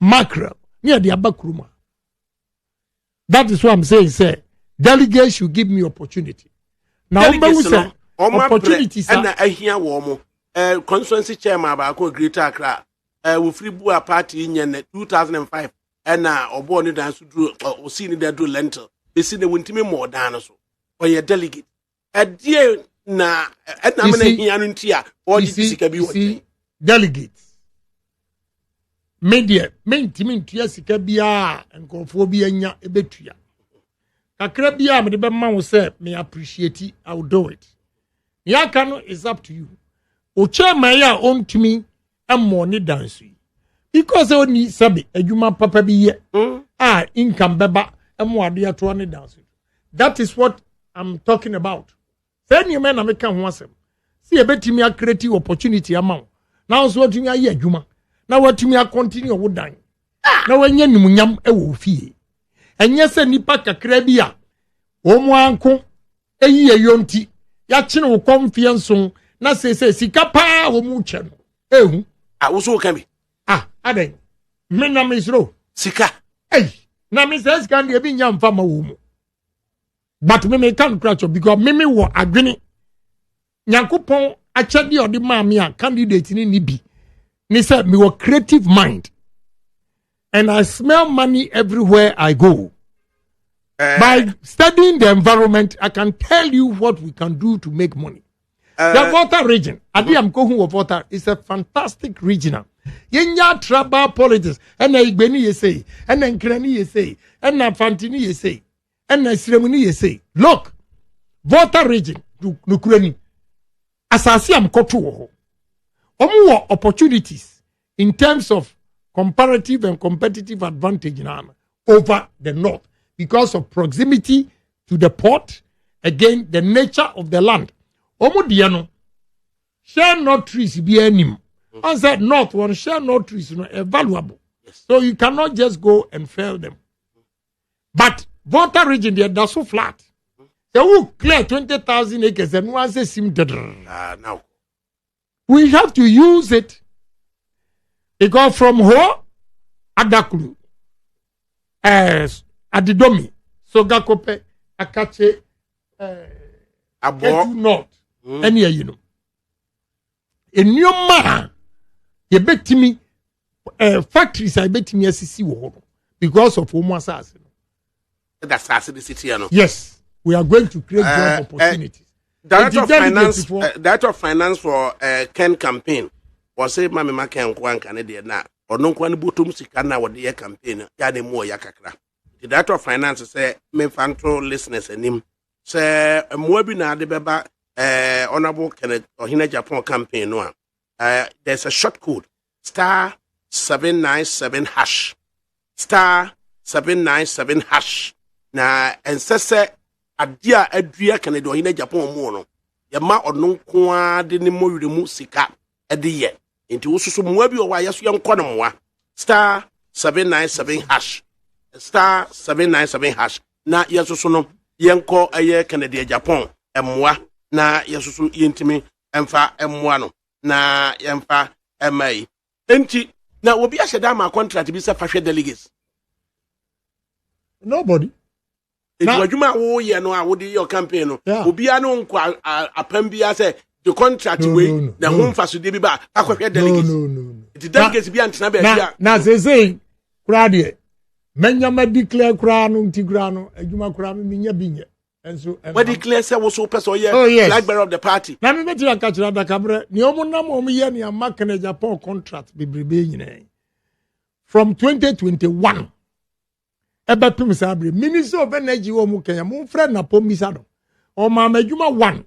Mackerel. Ni yadi aba kruma. That is what I'm saying, say. Delegates should give me opportunity. Now, opportunities and I hear warm. Constituency chairman about Greater Accra. We free Bua party in 2005. And now, born in dance to do or seen there do lentil. They see the winter more than so. Or your delegate. A dear na at Namantia or see delegates. Media, main team Tiasica Bia and Conphobia nya ebetria. Kakrabia, but the man will say, may appreciate it, I will do it. Yakano is up to you. Ocha Maya own to me and money dance. Because I need Sabi, a human papa be here. Income beba and more dear to one dance. That is what I'm talking about. Then you men American once. See a bit me a creative opportunity amount. Now, so what you are here, Juma. Now, what you may continue would die. Now, when you yam a woofy. And yes, a nipa kakrabia. Omo anko, a ye yonti. Yachin will come fianson. Na say, Sikapa, Omuchan. Eh, I also can be. Ade. Mena misro. Sika. Hey, na Mrs. Candy be yam fama womo. But me can't crash because me wo agwini. Nyankopon achadi odi ma me a candidate ni bi. Ni say me wo creative mind. And I smell money everywhere I go. By studying the environment, I can tell you what we can do to make money. The Volta region, Adiam Kohun of Volta, is a fantastic region. Yenya tribal politics, and Igbeni ye say, and Nkrani ye say, and Fantini ye say, and Sremuni ye say. Look, Volta region, Nukreni, Asasiam Kotu, more opportunities in terms of comparative and competitive advantage over the north because of proximity to the port, again, the nature of the land. Omudiano, share not trees be any. I said north one share not trees, valuable. Yes. So you cannot just go and fail them. But Volta region there, that's so flat. They will clear 20,000 acres and once they seem to now. We have to use it. Because from Ho, Adakulu, Adidomi, Sogakope, Akache, Ketu North, and here you know. In your man, you bet me factories, I bet me SCC because of Homo Assassin. That's the city, yes, we are going to create job opportunities. Director of Finance for Ken campaign. Was say Mammy Macan Canadian now, or no one bottom sicana with the campaign, Yadi Mo Yakakra. The Director of Finance say, me fanto listeners and him. Say, a Mwebina de Beba, Honorable Kenneth or Agyapong campaign. There's a short code, *797#. *797#. Na and say, a dear Canada or Agyapong mono. Yama or no qua de mo sika at the year. Into also mwabi or why yes young quanamwa *797#. *797#. Na yes no yanko a year Canada Japan emwa na yes yintimi emfa emwano na yemfa emai. Enti na obi a sheda ma contract bi se fahwe delegates. Nobody. If you wo ye no a wo di your campaign no obi a no nkwa apam bia say the contract way the home facility bi ba akwahwe delegates. No. The delegates bi antena ba bia. Na say kura de menya ma declare kura no ntigra no adwuma kura no minya binya. Enso what declare say wo so person here like bearer of the party. Na me beti aka kira da kabre ni omo nam omo ye ni amaka na Japan contract bebrebe nyina. From 2021 Ebepim Sabri, Minister of Energy or Mukaya, mon friend Napo Misado, or Mama Juma 1.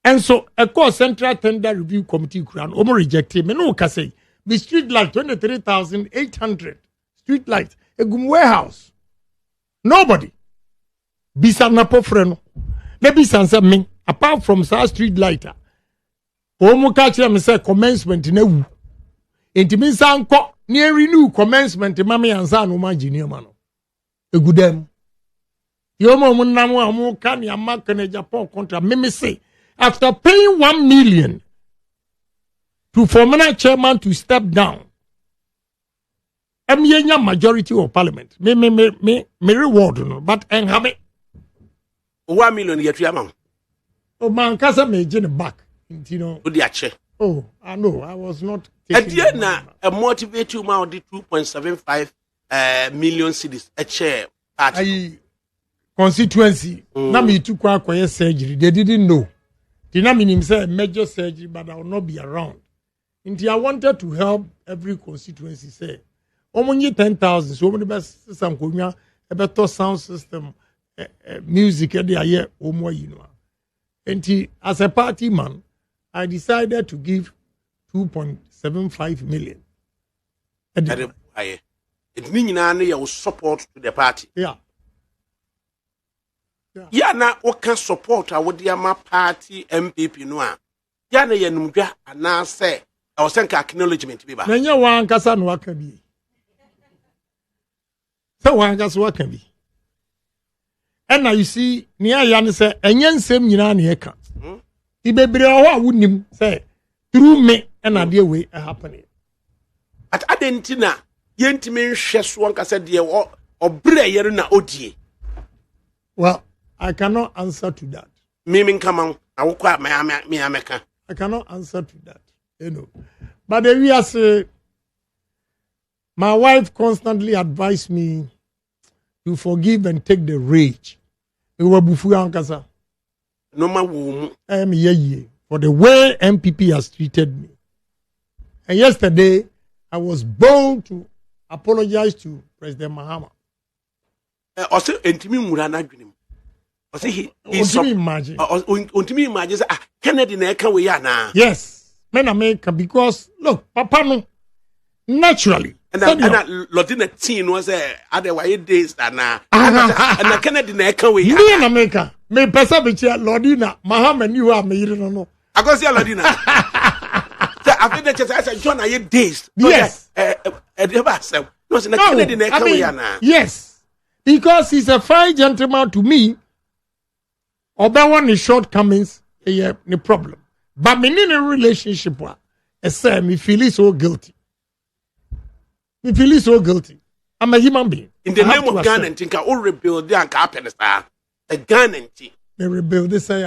And so a core Central Tender Review Committee crown, Omo rejected me no say the street light 23,800 street light, a gum warehouse. Nobody. Bisa Napo friend. The Bisan me apart from South Street lighter. Omo catch them say commencement in a intimate sanko near renew commencement mammy and son of my junior man. A good them. Yomo Munamu Amu Kanya Mark and Agyapong contra Mimi say after paying 1 million to former chairman to step down. Yenya majority of parliament. Me reward no, but and have it 1 million yet yamam. Oh man, Casa me gin back. You know. Oh, I know. I was not. At the end, a motivate you now the 2.75 million cities a chair party. Constituency. Na me took quite surgery. They didn't know. They na mean say major surgery, but I will not be around. Until I wanted to help every constituency. Say, only 10,000. So many best some kunya a better sound system, music. Every year, more you know. And as a party man, I decided to give 2.75 million. It means your support to the party. Yeah. Yeah, now what can support our dear party MPP no? Yeah, na yenumja and now say I was saying acknowledgement be ba. Nanya wan kasa no aka bi. So wan kasa what can be. And now you see, near Yan say, and yen same yina eka. Ibebre a wunim say through me and a dear way a happening. At Adentina, yentime shes one kasa dear or bre yerina odie. Well, I cannot answer to that. Miming come on, I will quite me America. I cannot answer to that. You know. But the we say my wife constantly advised me to forgive and take the rage. No for the way MPP has treated me. And yesterday, I was bold to apologize to President Mahama. Also, intimi murana dwinim. Also, he imagine. Untimi imagine. Kennedy na eka we ya na. Yes, men America because look, Papa no naturally. And Lodina teen was otherwise days and Kennedy na eka we ya. Me in America, me pesa bicha Lodina Mahama ni wa me yiri no. I go see Lodina. After that, I said, John, I days. Yes. Yes. Because he's a fine gentleman to me. Or that one is shortcomings, no problem. But me in a relationship, I say, me feel so guilty. Me feel so guilty. I'm a human being. In the name of Ghana, and think I will rebuild the happiness. A Ghana, they rebuild this. Say,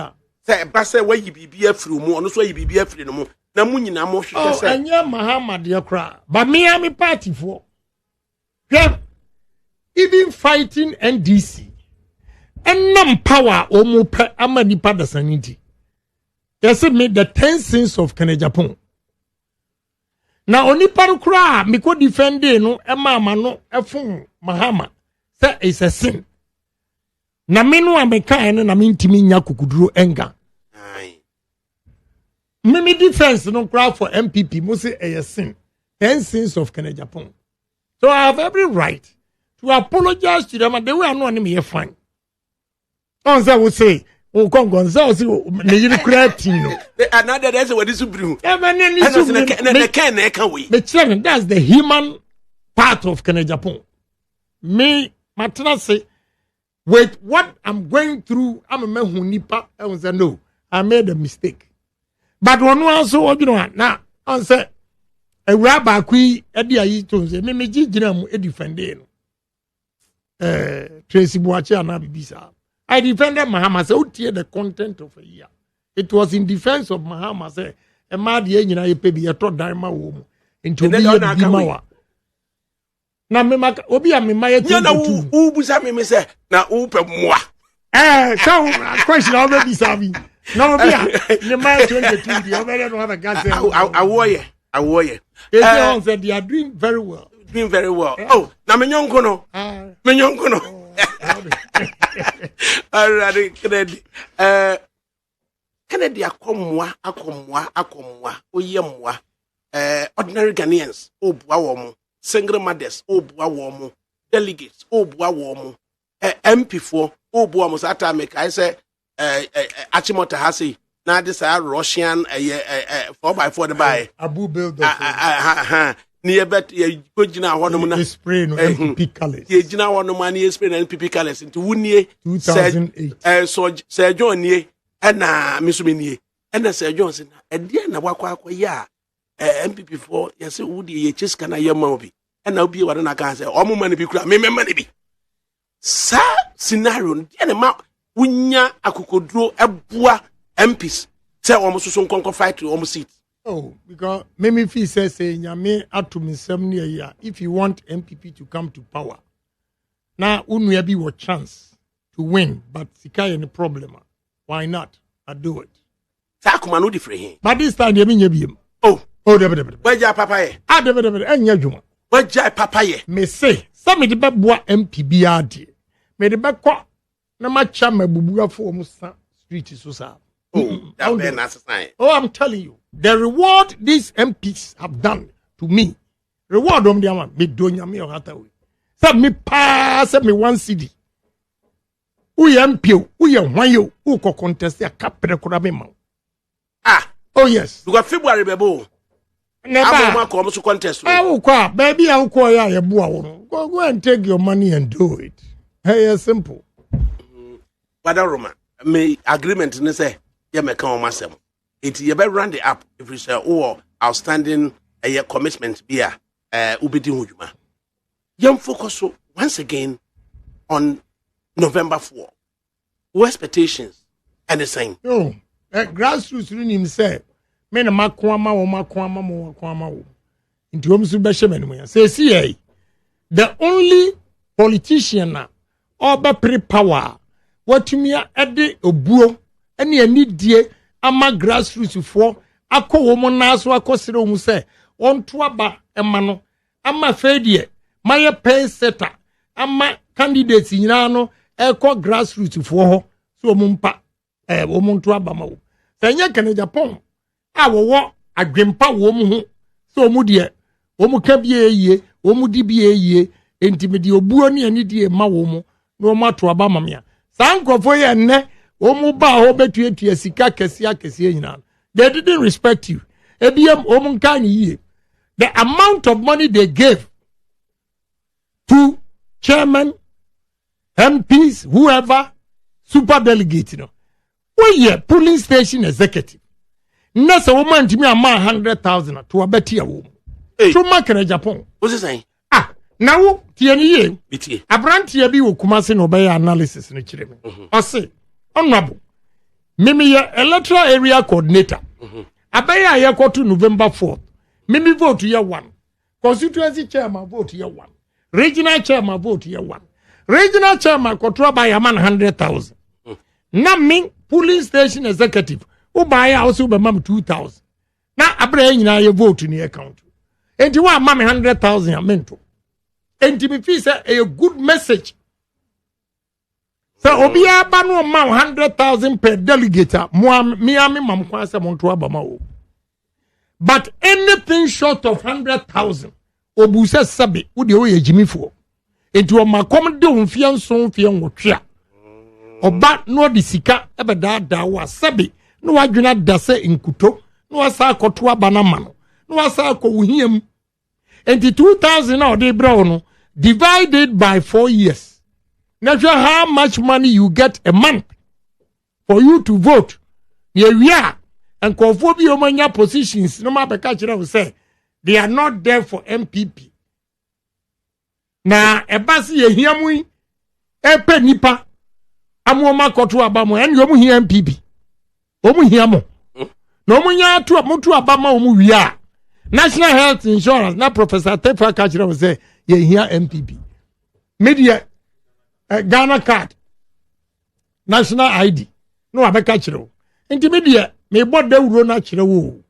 Bassa, where you be a free moon, no, so you be a free no more. Namunina motion. Oh, and yeah, Mahama, dear cry. But me, I'm a party for. Yeah. Even fighting NDC. And non power or more per amani padasanity. Yes, it made the 10 sins of Agyapong. Now, only parukra, me could defend no, a mama no, a phone, Mahama. That is a sin. Na menu ameka na mintimi nya kukuduro enga. Mimi defense no crowd for MPP must say a sin. 10 sins of Agyapong. So I have every right to apologize to them and they were not me fine. On that would say, oh, Congo, so you correct another that's what is bring. That's the human part of Agyapong. Me, Matana say, with what I'm going through, I'm a man who nipa. I was say no, I made a mistake. But one also, you know, now I said a rabbi qui Eddie Ayton say, me jijina mu defend Tracy Boache and Abibisa. I defended Mahama. Say, "Utie the content of a year." It was in defense of Mahama. Say, "A mad year, you know, you pay a third dime woman into the Bimawa." Na me maka obi a me maye tu. Na u busa me say na u pe moa. So question I be sabi. Na obi a me maye 22 the obi no have a gas. I warrior. They said they are doing very well. Doing very well. Oh, na me nyonko no. Menyonko no. Already Kennedy akomwa oyemwa ordinary Ghanaians obua wo single mothers obua wo delegates obua wo MP4 obua mo sata make I say Achimota hasi na this Russian 4x4 the buy Abu build near bet ye gina hono na spray no NPP colors ye gina hono man ye spray no NPP colors into wunie 2008 so Sir John nie na misumenie na Sir John say na de na wakwa ya MPP4 yesi wudi ye chiska na yema obi na obi wada na kan say omo man bi kura me man bi sa scenario de na ma wunya akokoduro eboa MPs say omo so nkonko fight omo seat. Oh, because Mimi Fee says, Nyame atum insomnia here. If you want MPP to come to power, now unwe be what chance to win, but sika any problem. Why not? I do it. Sakuma no different. But this time, you mean oh, debe. Where ya papa ye? Ah, debe, enya juma. Where ya papa ye? Me say, some of the beboa MPB adi. Me the bekwa na macha me bubuga for musa street so sa. Oh, that very nice sign. Oh, I'm telling you, the reward these MPs have done to me, reward them the one, me donya me or hatawe. Say me pass me one CD. Who MP, who you want you, who co contest a capre kurabe ma. Ah, oh yes. You got February bebo. Never. I'm come to contest. Oh, kwa, baby, I'll call ya bua. Go and take your money and do it. Hey, it's simple. Roma, me agreement ne say. Yeah, me come myself. It you better run the app if you say outstanding commitment be ubidi hujuma. Young focus once again on November 4. What expectations and the same. Oh, grassroots him say, me na makwama wo. Into hom su be hye say see the only politician na or be pre-power what me ade obuo any die ama grassroots for akọ wo mo na so akọsere wo se won to aba ema no ama fedie maye pay setter ama candidates nyina no ekọ grassroots for ho so mo mpa wo mo to aba ma wo sanye kan Agyapong a wo adwempa wo mo ho so mo de wo mo ka bi eyie wo mo di bi eyie entimedi obuo ne ani die ma wo mo no ma to aba ma me a sankofo ye nne Omuba obetuetua sika kese nyina. They didn't respect you. Ebiem omunka ni ye. The amount of money they gave to chairman, MPs, whoever, super delegate, you know. We polling station executive. Nessa woman to me a man 100,000 to a better woman. To mark in Agyapong. What's he saying? Ah, now tieni ye. Abranti bi wo kumase no be analysis no kire me. O say honorable mimi ya electoral area coordinator abaya ya to November 4th mimi vote ya 1 constituency chairman vote ya 1 regional chairman vote ya 1 regional chairman kotra by a man 100,000 na me polling station executive who buy also be mam 2,000 na abra nyina ya vote ni account enti wa mam 100,000 ya mento enti me fi say a good message. So obia ba no ma 100,000 per delegate me mam kwa se mo to aba ma o. But anything short of 100,000 obusa sabe wo de o ye jimifo. Enti o makom de onfia nso fie nwotwe a. Oba no de sika ebe da wa sabe no wadwena da se nkuto no wasa akoto aba na ma no. No wasa akowuhiam. Enti 2,000 na o de bra no divided by 4 years. Not sure how much money you get a month for you to vote. Yeah, and conformity omanya positions. No matter what say, they are not there for MPP. Na ebasi ye hiamui epe nipa amuoma kotu abamo and yomu hi MPP. Omu hiamo. No munya tu mutu abama omu wia. National Health Insurance na Professor Tefa Kachira say ye here MPP. Media Ghana card, national ID, no abeka chiro. Intimedia me bought the uro na chiro.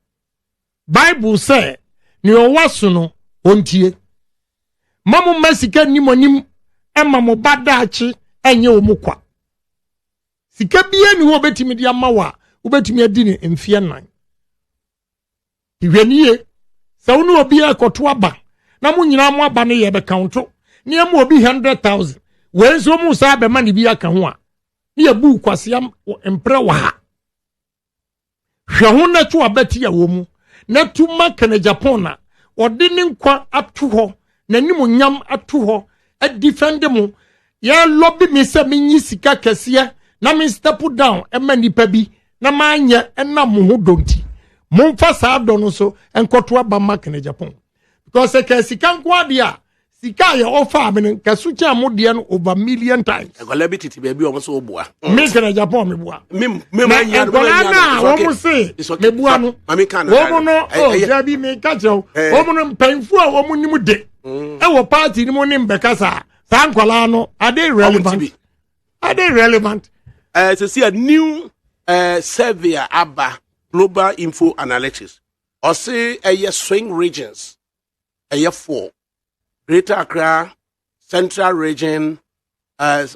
Bible say ni owaso no ontie. Mamu masika ni monim Emma mo badachi enye omukwa. Sika biye ni wo betimi di amawa, wo betimi adi ni mfie nan. Ihweniye, sa wonu obi ekoto aba, na mo nyina mo aba ne ye be counto. Ni am obi 100,000. We so mu sa be ma ni bi aka ho a. Ni ya bu kwasiam mpre wa ha. Hwe ho na tu abati ya wo mu. Na tu maka na Japan na odi ni nkwa atu ho, na ni mo nyam atu ho, e defend mu. Ya lobby me se menyi sika kese na me step down e ma nipa bi na ma anya na mo ho donti. Momfa sa do no so enkoto aba maka na Japan. Because e ka sika nkwa dia sika ya offer amene kasu cha modie no over million times. Egole titi baby o so obua. Me kana Japan me bua. Me manya no. Na wo se me bua no. Mami kana. Wo no o jabi me ka chew. Wo no mpanfu a wo mu nim de. E wo party ni mo nim bekasa. Sa nkwala no are they relevant? Are they relevant? To see a new survey aba Global Info Analytics. Or say a swing regions. A 4. Greater Accra, Central Region,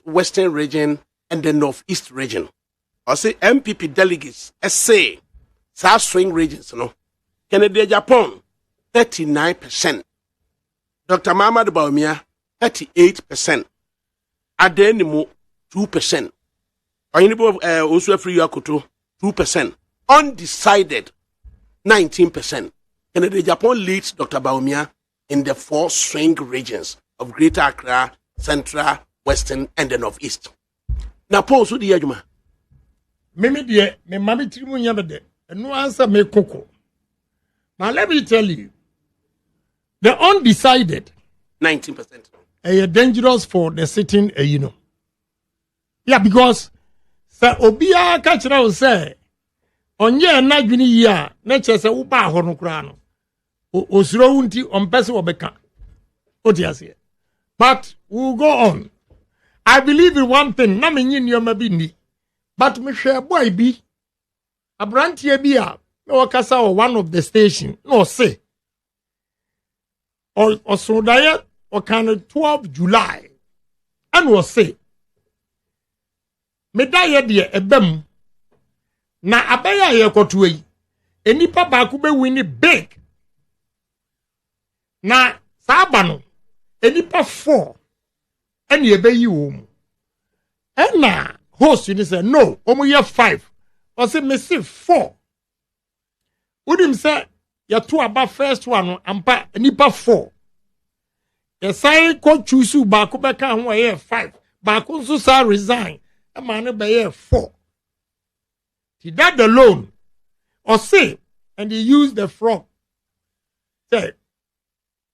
Western Region, and the Northeast Region. I say MPP delegates, SA, South Swing regions, no. Kennedy Agyapong, 39%. Dr. Muhammad Bawumia, 38%. Adenimo, 2%. Oyinbo also free Yakuto, 2%. Undecided, 19%. Kennedy Agyapong leads Dr. Bawumia in the 4 swing regions of Greater Accra, Central, Western, and the Northeast. Now, Paul, so the Yajuma. Mimi dear, me mammy trimu yabede, and no answer me cocoa. Now, let me tell you, the undecided 19%. Are dangerous for the sitting, you know. Yeah, because Sir Obia Kachra will say, on ye na juni ya, nature se uba honokrano. Osiro unti ompese obeka. Otiasie. But we'll go on. I believe in one thing. Na me nyin yoma bi ni. But me share boy bi. Abrantie bi a me wakasa o one of the station. No say. Or so daye o kan 12 July. And was say. Me daye de ebem. Na abaya ye kotu yi. Enipa ba ku be win big. Na saba no enipa 4 ene ebeyi wo mu ena host ni say no omo ye 5 o say me say 4 udim say ya to aba first one no ampa enipa 4 ya sai ko choose ba ko be ka ho ye 5 ba ko nso sa resign e ma ne be ye 4 he that alone or say and he used the frog say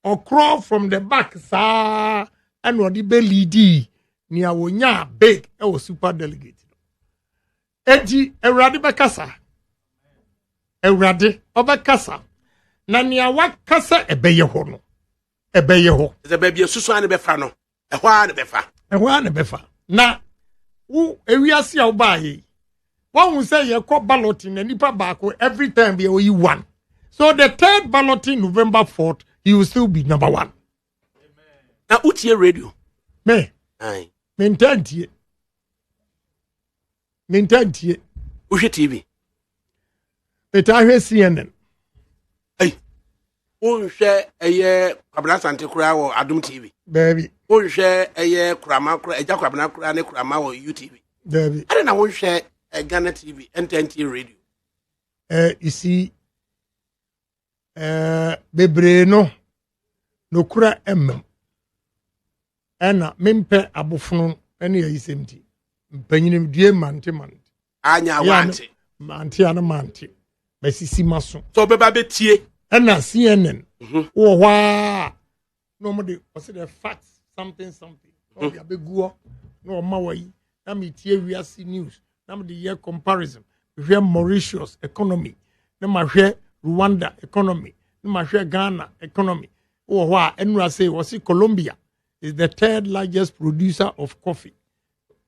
or crawl from the back, sir, and what the belly D near Wonya big, or super delegate. Eti, a radibacassa. A radi of a cassa. Nania what cassa a bayahono. A bayaho. The baby of Susan Befano. A one befa. A one befa. Na, who a we are see our buy. One will say a cop balloting and nipa backo every time be you one. So the third balloting November 4th. He will still be number 1. Now, what's your radio? Me. Aye. Mintantie. What's your TV? It I hear CNN. Hey. Who share a year Cabra Santa Cra or Adum TV? Baby. Who share a year Krama, a Jacobana Crane Crama or UTV? Baby. I don't know who share a Ghana TV and 10T radio. You see, bebre no kura ena mempe abofunu ene ya isemti mpanyinim due mante anya wante mante basisi maso so beba betie ena CNN wo hwa no mo de o se the facts something o ya beguo no ma wayi na me tie wiase news na me de year comparison hwe Mauritius economy na ma hwe Rwanda economy, na Ghana economy. Oh, wow, and I say, was it Colombia is the 3rd largest producer of coffee.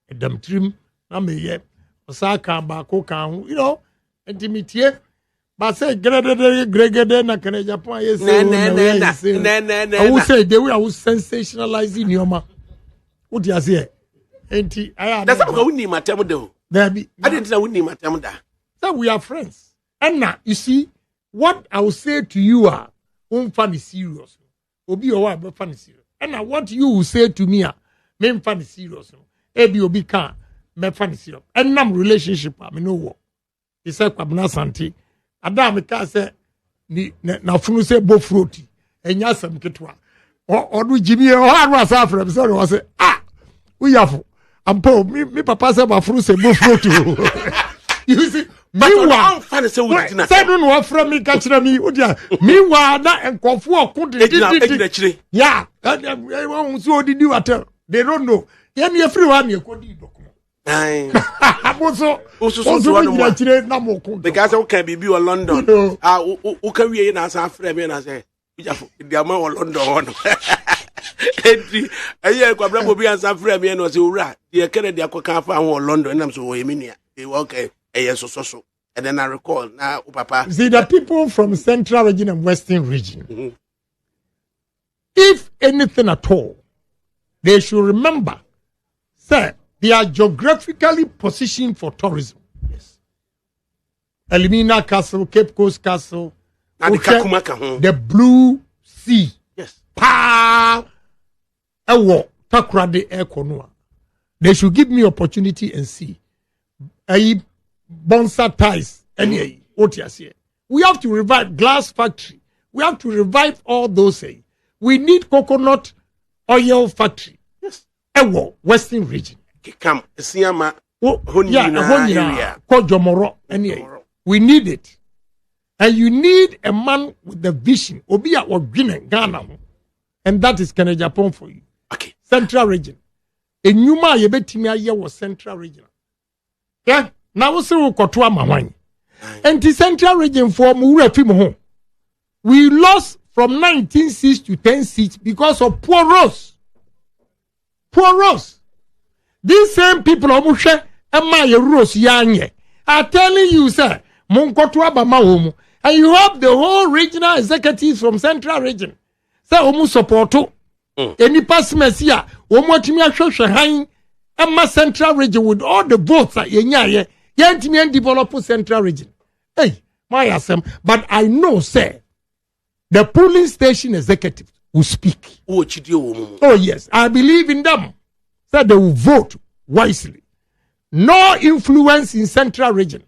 A damn trim, na me ye, Osaka, Bako, Kan, you know, intimate. But say, Gregade, na Canada, Japan, yes, I would say, they will sensationalizing your ma. What you say? Enti aya. That's how we need my time though. There be. I didn't know we need my time da. So we are friends. And now you see what I will say to you are funny serious. Obi owa be funny serious. And now what you will say to me are me funny serious. Ebi obi can me funny serious. And nam relationship I me no wo. He said kwabna santi. Adam me ka say ni na funu say bo fruity. Enya asem ketwa. Odu Jimmy o haru asa frem so no say we have ampo me papa say ma funu say bo fruity. You see meanwhile, say no one from me catch me. Meanwhile, that and Kofu could yeah. So did you attend? They don't know. Everyone you could do. Also, because I can be London. Who can we in as a friend and I say, the amount of London. A year, Quabra will be as a friend and was right. The Kennedy Aqua found London and I'm so meaning. Okay. So. And then I recall now, Papa. See, the people from Central Region and Western Region, if anything at all, they should remember, sir, they are geographically positioned for tourism. Yes. Elimina Castle, Cape Coast Castle, and the Blue Sea. Yes. Takrade Air Konua. They should give me opportunity and see. Bonsa ties, any what you say. We have to revive glass factory. We have to revive all those. We need coconut oil factory. Yes. Western region. Come, Siama. Kojomoro. Any. We need it. And you need a man with the vision. Obia or Ghana. And that is Agyapong for you. Okay. Central region. A Numa Yebetimia was Central region. Yeah. Now we say we kotoa mawan. And the Central region for we lost from 19 seats to 10 seats because of poor roads. Poor roads. These same people omushe ema roads yanye are telling you sir mon kotoa ba ma and you have the whole regional executives from Central region. Say omu support any pass mesia omu atimi ahwehwe han ema Central region with all the votes yenyaye Yantimian develop Central region. Hey, my assem. But I know, sir, the polling station executive will speak. Oh, yes. I believe in them. Sir, they will vote wisely. No influence in Central region.